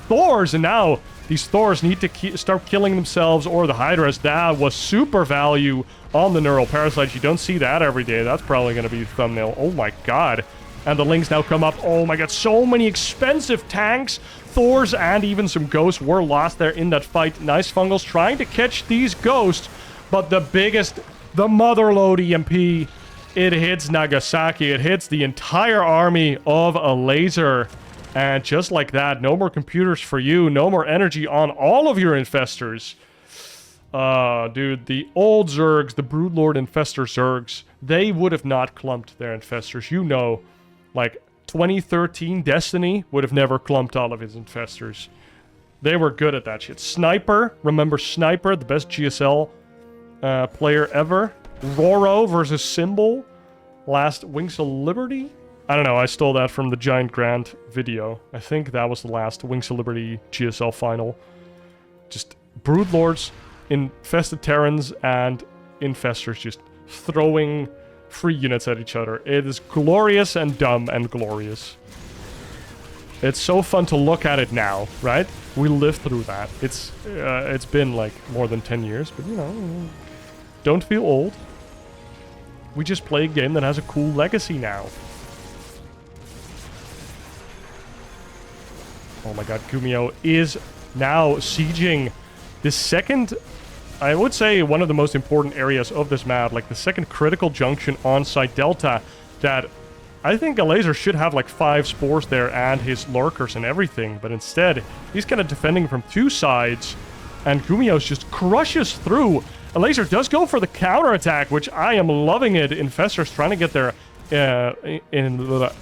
Thors, and now these Thors need to start killing themselves or the Hydras. That was super value on the neural parasites. You don't see that every day. That's probably going to be the thumbnail. Oh my god. And the Lings now come up. Oh my god, so many expensive tanks. Thors and even some ghosts were lost there in that fight. Nice fungals trying to catch these ghosts. But the biggest, the motherload EMP, it hits Nagasaki. It hits the entire army of Elazer. And just like that, no more computers for you, no more energy on all of your infestors. Dude, the old Zergs, the Broodlord Infestor Zergs, they would have not clumped their infestors. You know, like 2013 Destiny would have never clumped all of his infestors. They were good at that shit. Sniper, remember Sniper, the best GSL player ever. Roro versus Symbol, last Wings of Liberty. I don't know, I stole that from the Giant Grand video. I think that was the last Wings of Liberty GSL final. Just Broodlords, infested Terrans, and infestors just throwing free units at each other. It is glorious and dumb and glorious. It's so fun to look at it now, right? We lived through that. It's been like more than 10 years, but you know, don't feel old. We just play a game that has a cool legacy now. Oh my god, GuMiho is now sieging the second, I would say, one of the most important areas of this map, like the second critical junction on site Delta, that I think Elazer should have like 5 spores there and his lurkers and everything, but instead, he's kind of defending from 2 sides, and GuMiho just crushes through. Elazer does go for the counterattack, which I am loving it. Infestors trying to get their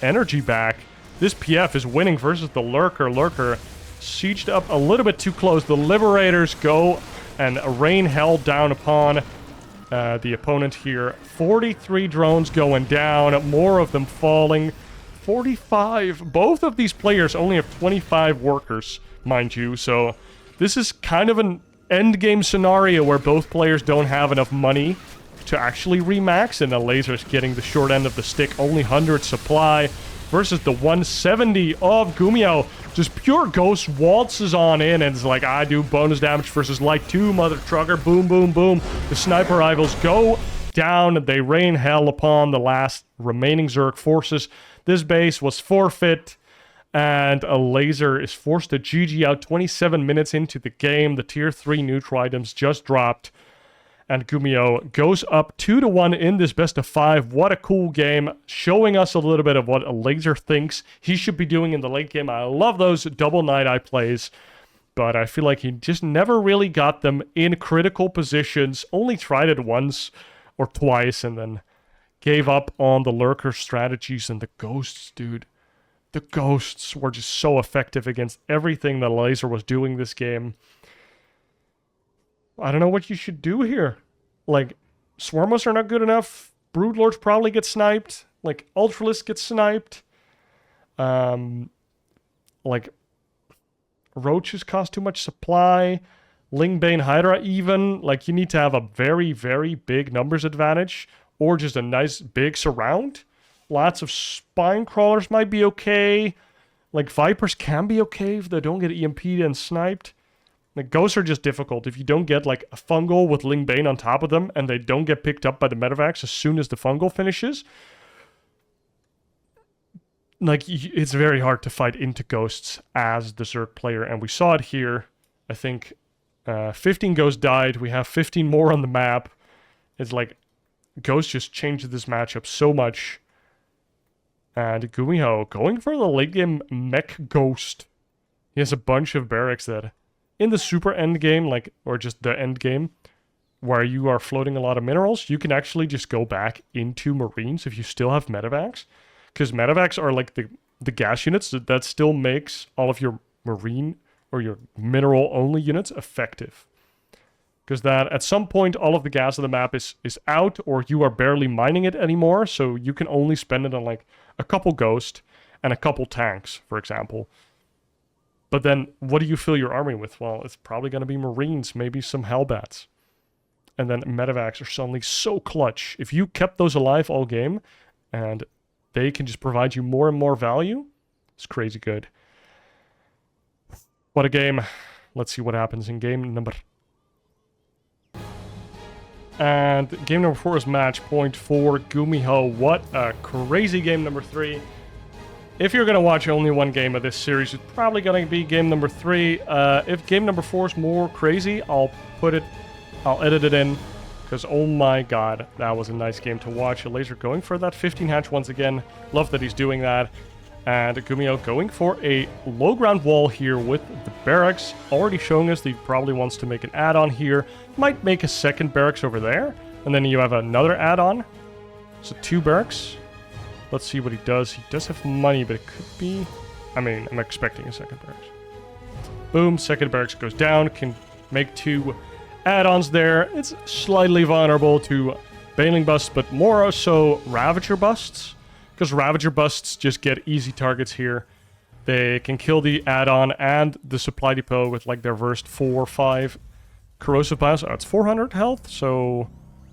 energy back. This PF is winning versus the Lurker. Lurker sieged up a little bit too close. The Liberators go and rain hell down upon the opponent here. 43 drones going down, more of them falling. 45. Both of these players only have 25 workers, mind you. So this is kind of an endgame scenario where both players don't have enough money to actually remax, and Elazer's getting the short end of the stick. Only 100 supply versus the 170 of GuMiho. Just pure ghost waltzes on in, and it's like, I do bonus damage versus light 2, mother trucker. Boom, boom, boom. The sniper rivals go down. They rain hell upon the last remaining Zerg forces. This base was forfeit, and Elazer is forced to GG out 27 minutes into the game. The tier 3 neutral items just dropped, and GuMiho goes up 2-1 in this best of 5. What a cool game, showing us a little bit of what Elazer thinks he should be doing in the late game. I love those double Night Eye plays, but I feel like he just never really got them in critical positions. Only tried it once or twice, and then gave up on the lurker strategies. And the ghosts, dude. The ghosts were just so effective against everything that Elazer was doing this game. I don't know what you should do here. Like, Swarmos are not good enough. Broodlords probably get sniped. Like, Ultralisk gets sniped. Like, Roaches cost too much supply. Lingbane Hydra even. Like, you need to have a very, very big numbers advantage. Or just a nice big surround. Lots of spine crawlers might be okay. Like, Vipers can be okay if they don't get EMP'd and sniped. Like, ghosts are just difficult. If you don't get, like, a fungal with Lingbane on top of them, and they don't get picked up by the medevacs as soon as the fungal finishes, like, it's very hard to fight into ghosts as the Zerg player. And we saw it here. I think 15 ghosts died. We have 15 more on the map. It's like, ghosts just changed this matchup so much. And GuMiho going for the late game mech ghost. He has a bunch of barracks that, in the super end game, like, or just the end game, where you are floating a lot of minerals, you can actually just go back into Marines if you still have medevacs. Because medevacs are like the gas units that still makes all of your Marine or your mineral only units effective. Because that, at some point, all of the gas on the map is out, or you are barely mining it anymore, so you can only spend it on, like, a couple ghosts and a couple tanks, for example. But then, what do you fill your army with? Well, it's probably going to be Marines, maybe some Hellbats. And then medevacs are suddenly so clutch. If you kept those alive all game, and they can just provide you more and more value, it's crazy good. What a game. Let's see what happens in game number. And game number 4 is match point for GuMiho. What a crazy game number 3. If you're going to watch only one game of this series, it's probably going to be game number 3. If game number 4 is more crazy, I'll edit it in. Because, oh my god, that was a nice game to watch. Elazer going for that 15 hatch once again. Love that he's doing that. And GuMiho going for a low ground wall here with the barracks. Already showing us that he probably wants to make an add-on here. Might make a second barracks over there. And then you have another add-on. So 2 barracks. Let's see what he does. He does have money, but it could be... I mean, I'm expecting a second barracks. Boom, second barracks goes down. Can make 2 add-ons there. It's slightly vulnerable to Baneling busts, but more so Ravager busts. Because Ravager busts just get easy targets here. They can kill the add-on and the supply depot with like their worst 4 or 5 corrosive bios. Oh, it's 400 health, so...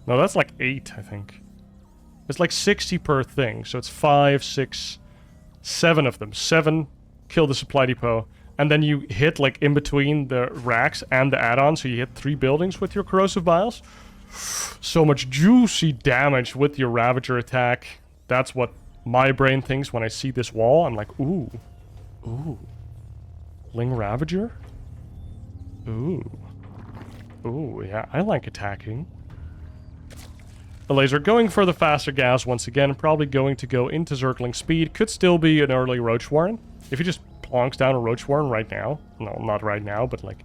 No, that's like 8, I think. It's like 60 per thing, so it's 5, 6, 7 of them. 7 kill the supply depot. And then you hit like in between the racks and the add-on, so you hit 3 buildings with your corrosive bios. So much juicy damage with your Ravager attack. That's what my brain thinks when I see this wall. I'm like, ooh. Ooh. Ling Ravager? Ooh. Ooh, yeah, I like attacking. Elazer going for the faster gas once again. Probably going to go into Zergling speed. Could still be an early Roach Warren. If he just plonks down a Roach Warren right now. No, not right now, but like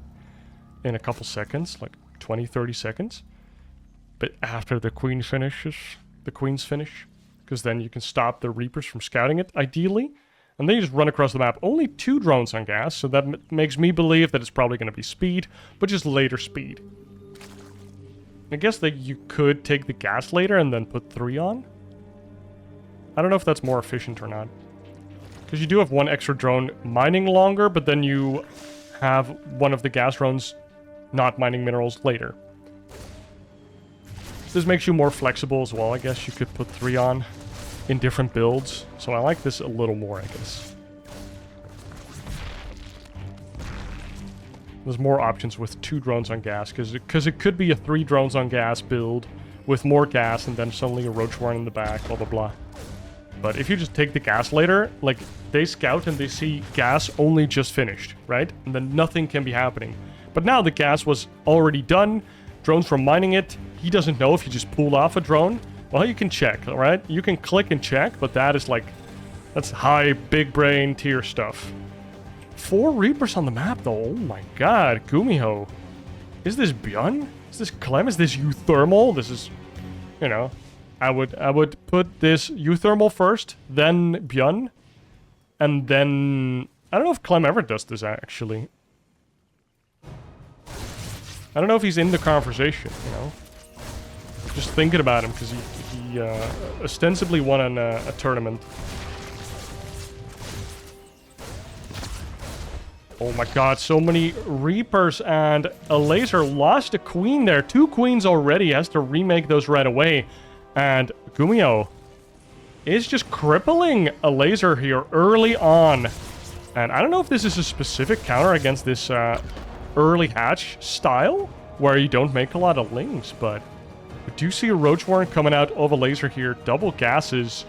in a couple seconds. Like 20, 30 seconds. But after the queen finishes, the queens finish, because then you can stop the Reapers from scouting it, ideally. And then you just run across the map. Only 2 drones on gas, so that makes me believe that it's probably going to be speed, but just later speed. I guess that you could take the gas later and then put 3 on. I don't know if that's more efficient or not. Because you do have 1 extra drone mining longer, but then you have one of the gas drones not mining minerals later. This makes you more flexible as well. I guess you could put 3 on in different builds. So I like this a little more, I guess. There's more options with 2 drones on gas, because it could be a 3 drones on gas build with more gas and then suddenly a Roach Warren in the back, blah, blah, blah. But if you just take the gas later, like, they scout and they see gas only just finished, right? And then nothing can be happening. But now the gas was already done. Drones from mining it. He doesn't know if you just pulled off a drone. Well, you can check, all right? You can click and check, but that is like... That's high, big brain tier stuff. 4 Reapers on the map, though. Oh my god, GuMiho. Is this Björn? Is this Clem? Is this Euthermal? This is... You know... I would put this Euthermal first, then Björn. And then... I don't know if Clem ever does this, actually. I don't know if he's in the conversation, you know? Just thinking about him, because he ostensibly won a tournament. Oh my god, so many Reapers, and Elazer lost a queen there. 2 queens already, has to remake those right away. And GuMiho is just crippling Elazer here early on. And I don't know if this is a specific counter against this early hatch style, where you don't make a lot of lings, but we do see a Roach Warren coming out of Elazer here, double gases,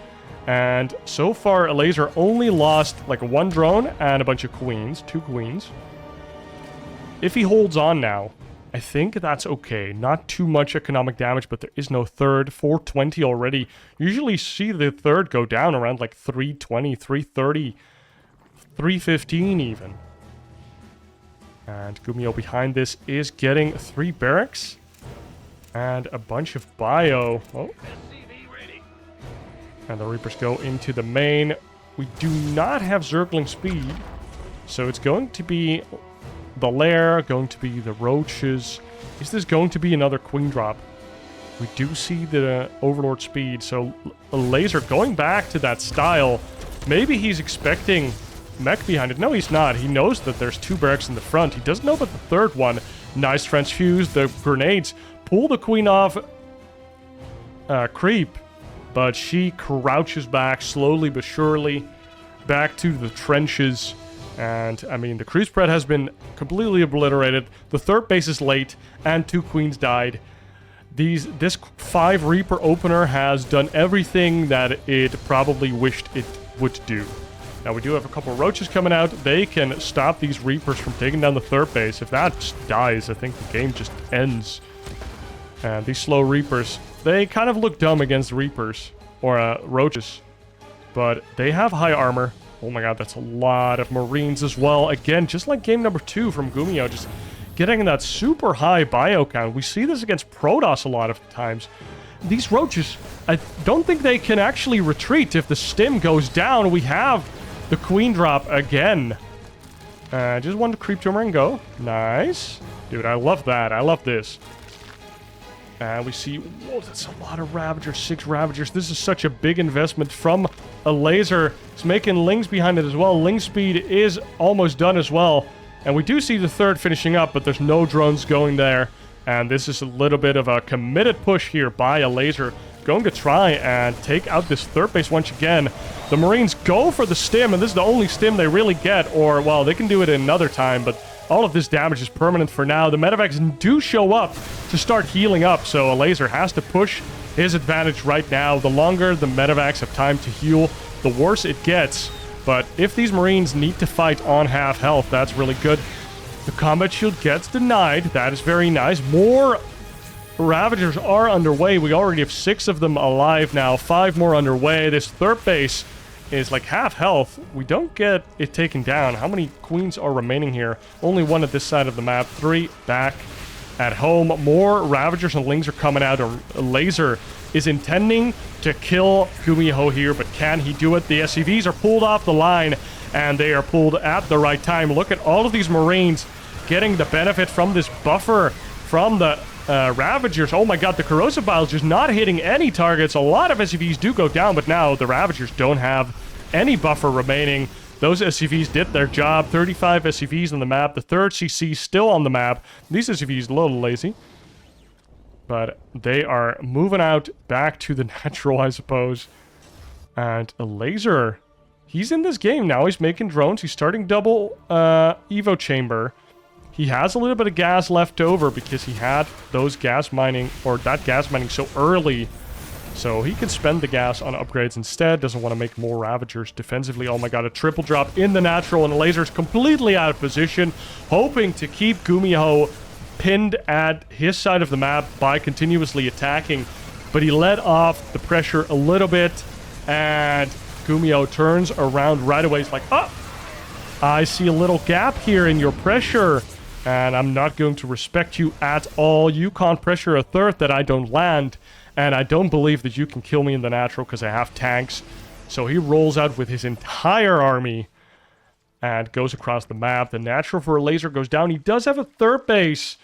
and so far Elazer only lost like 1 drone and a bunch of queens, 2 queens. If he holds on now, I think that's okay. Not too much economic damage, but there is no third. 420 already. Usually see the third go down around like 320, 330, 315 even. And GuMiho behind this is getting 3 barracks and a bunch of bio. Oh. And the Reapers go into the main. We do not have Zergling speed, so it's going to be the lair, going to be the roaches. Is this going to be another queen drop? We do see the Overlord speed, so Elazer going back to that style. Maybe he's expecting mech behind it. No, he's not. He knows that there's 2 barracks in the front. He doesn't know about the third one. Nice transfuse. The grenades pull the queen off creep, but she crouches back slowly but surely back to the trenches. And, I mean, the creep spread has been completely obliterated. The third base is late, and 2 queens died. This 5 Reaper opener has done everything that it probably wished it would do. Now, we do have a couple roaches coming out. They can stop these Reapers from taking down the third base. If that just dies, I think the game just ends. And these slow Reapers, they kind of look dumb against Reapers, or roaches. But they have high armor. Oh my god, that's a lot of Marines as well. Again, just like game number 2 from GuMiho, just getting that super high bio count. We see this against Protoss a lot of times. These roaches, I don't think they can actually retreat if the stim goes down. We have the queen drop again. Just one to creep tumor and go. Nice. Dude, I love that. I love this. And we see, whoa, that's a lot of Ravagers, 6 Ravagers. This is such a big investment from Elazer. It's making Lings behind it as well. Ling speed is almost done as well. And we do see the 3rd finishing up, but there's no drones going there. And this is a little bit of a committed push here by Elazer. Going to try and take out this 3rd base once again. The Marines go for the stim, and this is the only stim they really get. Or, well, they can do it another time, but all of this damage is permanent for now. The medevacs do show up to start healing up, so Elazer has to push his advantage right now. The longer the medevacs have time to heal, the worse it gets. But if these Marines need to fight on half health, that's really good. The combat shield gets denied. That is very nice. More Ravagers are underway. We already have 6 of them alive now. 5 more underway. This 3rd base is like half health. We don't get it taken down. How many queens are remaining here? Only 1 at this side of the map. 3 back at home. More Ravagers and Lings are coming out. Elazer is intending to kill GuMiho here, but can he do it? The SCVs are pulled off the line, and they are pulled at the right time. Look at all of these Marines getting the benefit from this buffer from the Ravagers. Oh my god, the corrosive biles just not hitting any targets. A lot of SCVs do go down, but now the Ravagers don't have any buffer remaining. Those SCVs did their job. 35 SCVs on the map. The 3rd CC still on the map. These SCVs a little lazy, but they are moving out back to the natural, I suppose. And Elazer, he's in this game now. He's making drones. He's starting double Evo chamber. He has a little bit of gas left over because he had those gas mining, or that gas mining so early. So he can spend the gas on upgrades instead. Doesn't want to make more Ravagers defensively. Oh my god, a triple drop in the natural, and Elazer's completely out of position, hoping to keep GuMiho pinned at his side of the map by continuously attacking. But he let off the pressure a little bit, and GuMiho turns around right away. He's like, oh, I see a little gap here in your pressure, and I'm not going to respect you at all. You can't pressure a 3rd that I don't land, and I don't believe that you can kill me in the natural because I have tanks. So he rolls out with his entire army and goes across the map. The natural for Elazer goes down. He does have a 3rd base.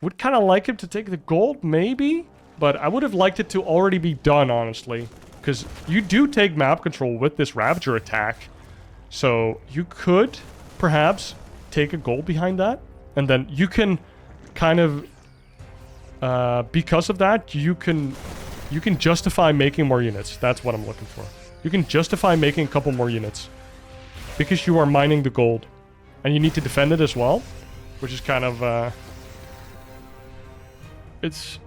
Would kind of like him to take the gold, maybe? But I would have liked it to already be done, honestly. Because you do take map control with this Ravager attack. So you could perhaps take a gold behind that. And then you can kind of, because of that, you can justify making more units. That's what I'm looking for. You can justify making a couple more units. Because you are mining the gold. And you need to defend it as well. Which is kind of, it's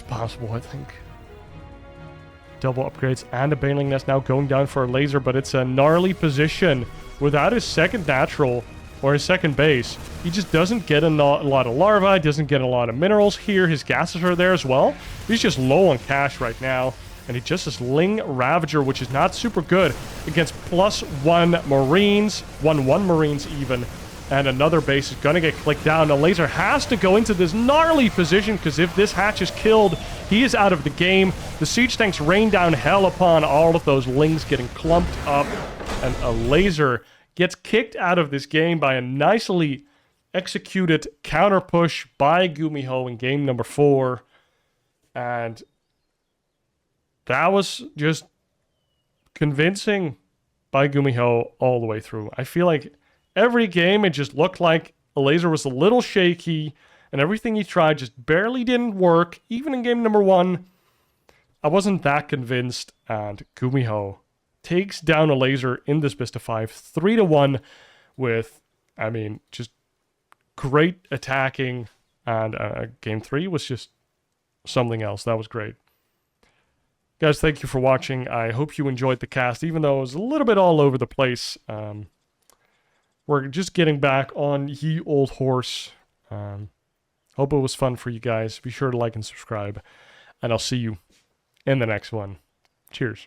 possible, I think. Double upgrades and a Baneling Nest now going down for Elazer, but it's a gnarly position. Without his 2nd natural, or his 2nd base, he just doesn't get a lot of larvae, doesn't get a lot of minerals here. His gases are there as well. He's just low on cash right now, and he just has Ling Ravager, which is not super good against +1 Marines, 1/1 Marines even, and another base is gonna get clicked down. Elazer has to go into this gnarly position, because if this hatch is killed, he is out of the game. The siege tanks rain down hell upon all of those Lings getting clumped up, and Elazer gets kicked out of this game by a nicely executed counter push by GuMiho in game number 4. And that was just convincing by GuMiho all the way through. I feel like every game it just looked like Elazer was a little shaky, and everything he tried just barely didn't work. Even in game number 1, I wasn't that convinced, and GuMiho takes down Elazer in this best of 5, 3-1, with, I mean, just great attacking, and game 3 was just something else. That was great. Guys, thank you for watching. I hope you enjoyed the cast, even though it was a little bit all over the place. We're just getting back on ye old horse. Hope it was fun for you guys. Be sure to like and subscribe, and I'll see you in the next one. Cheers.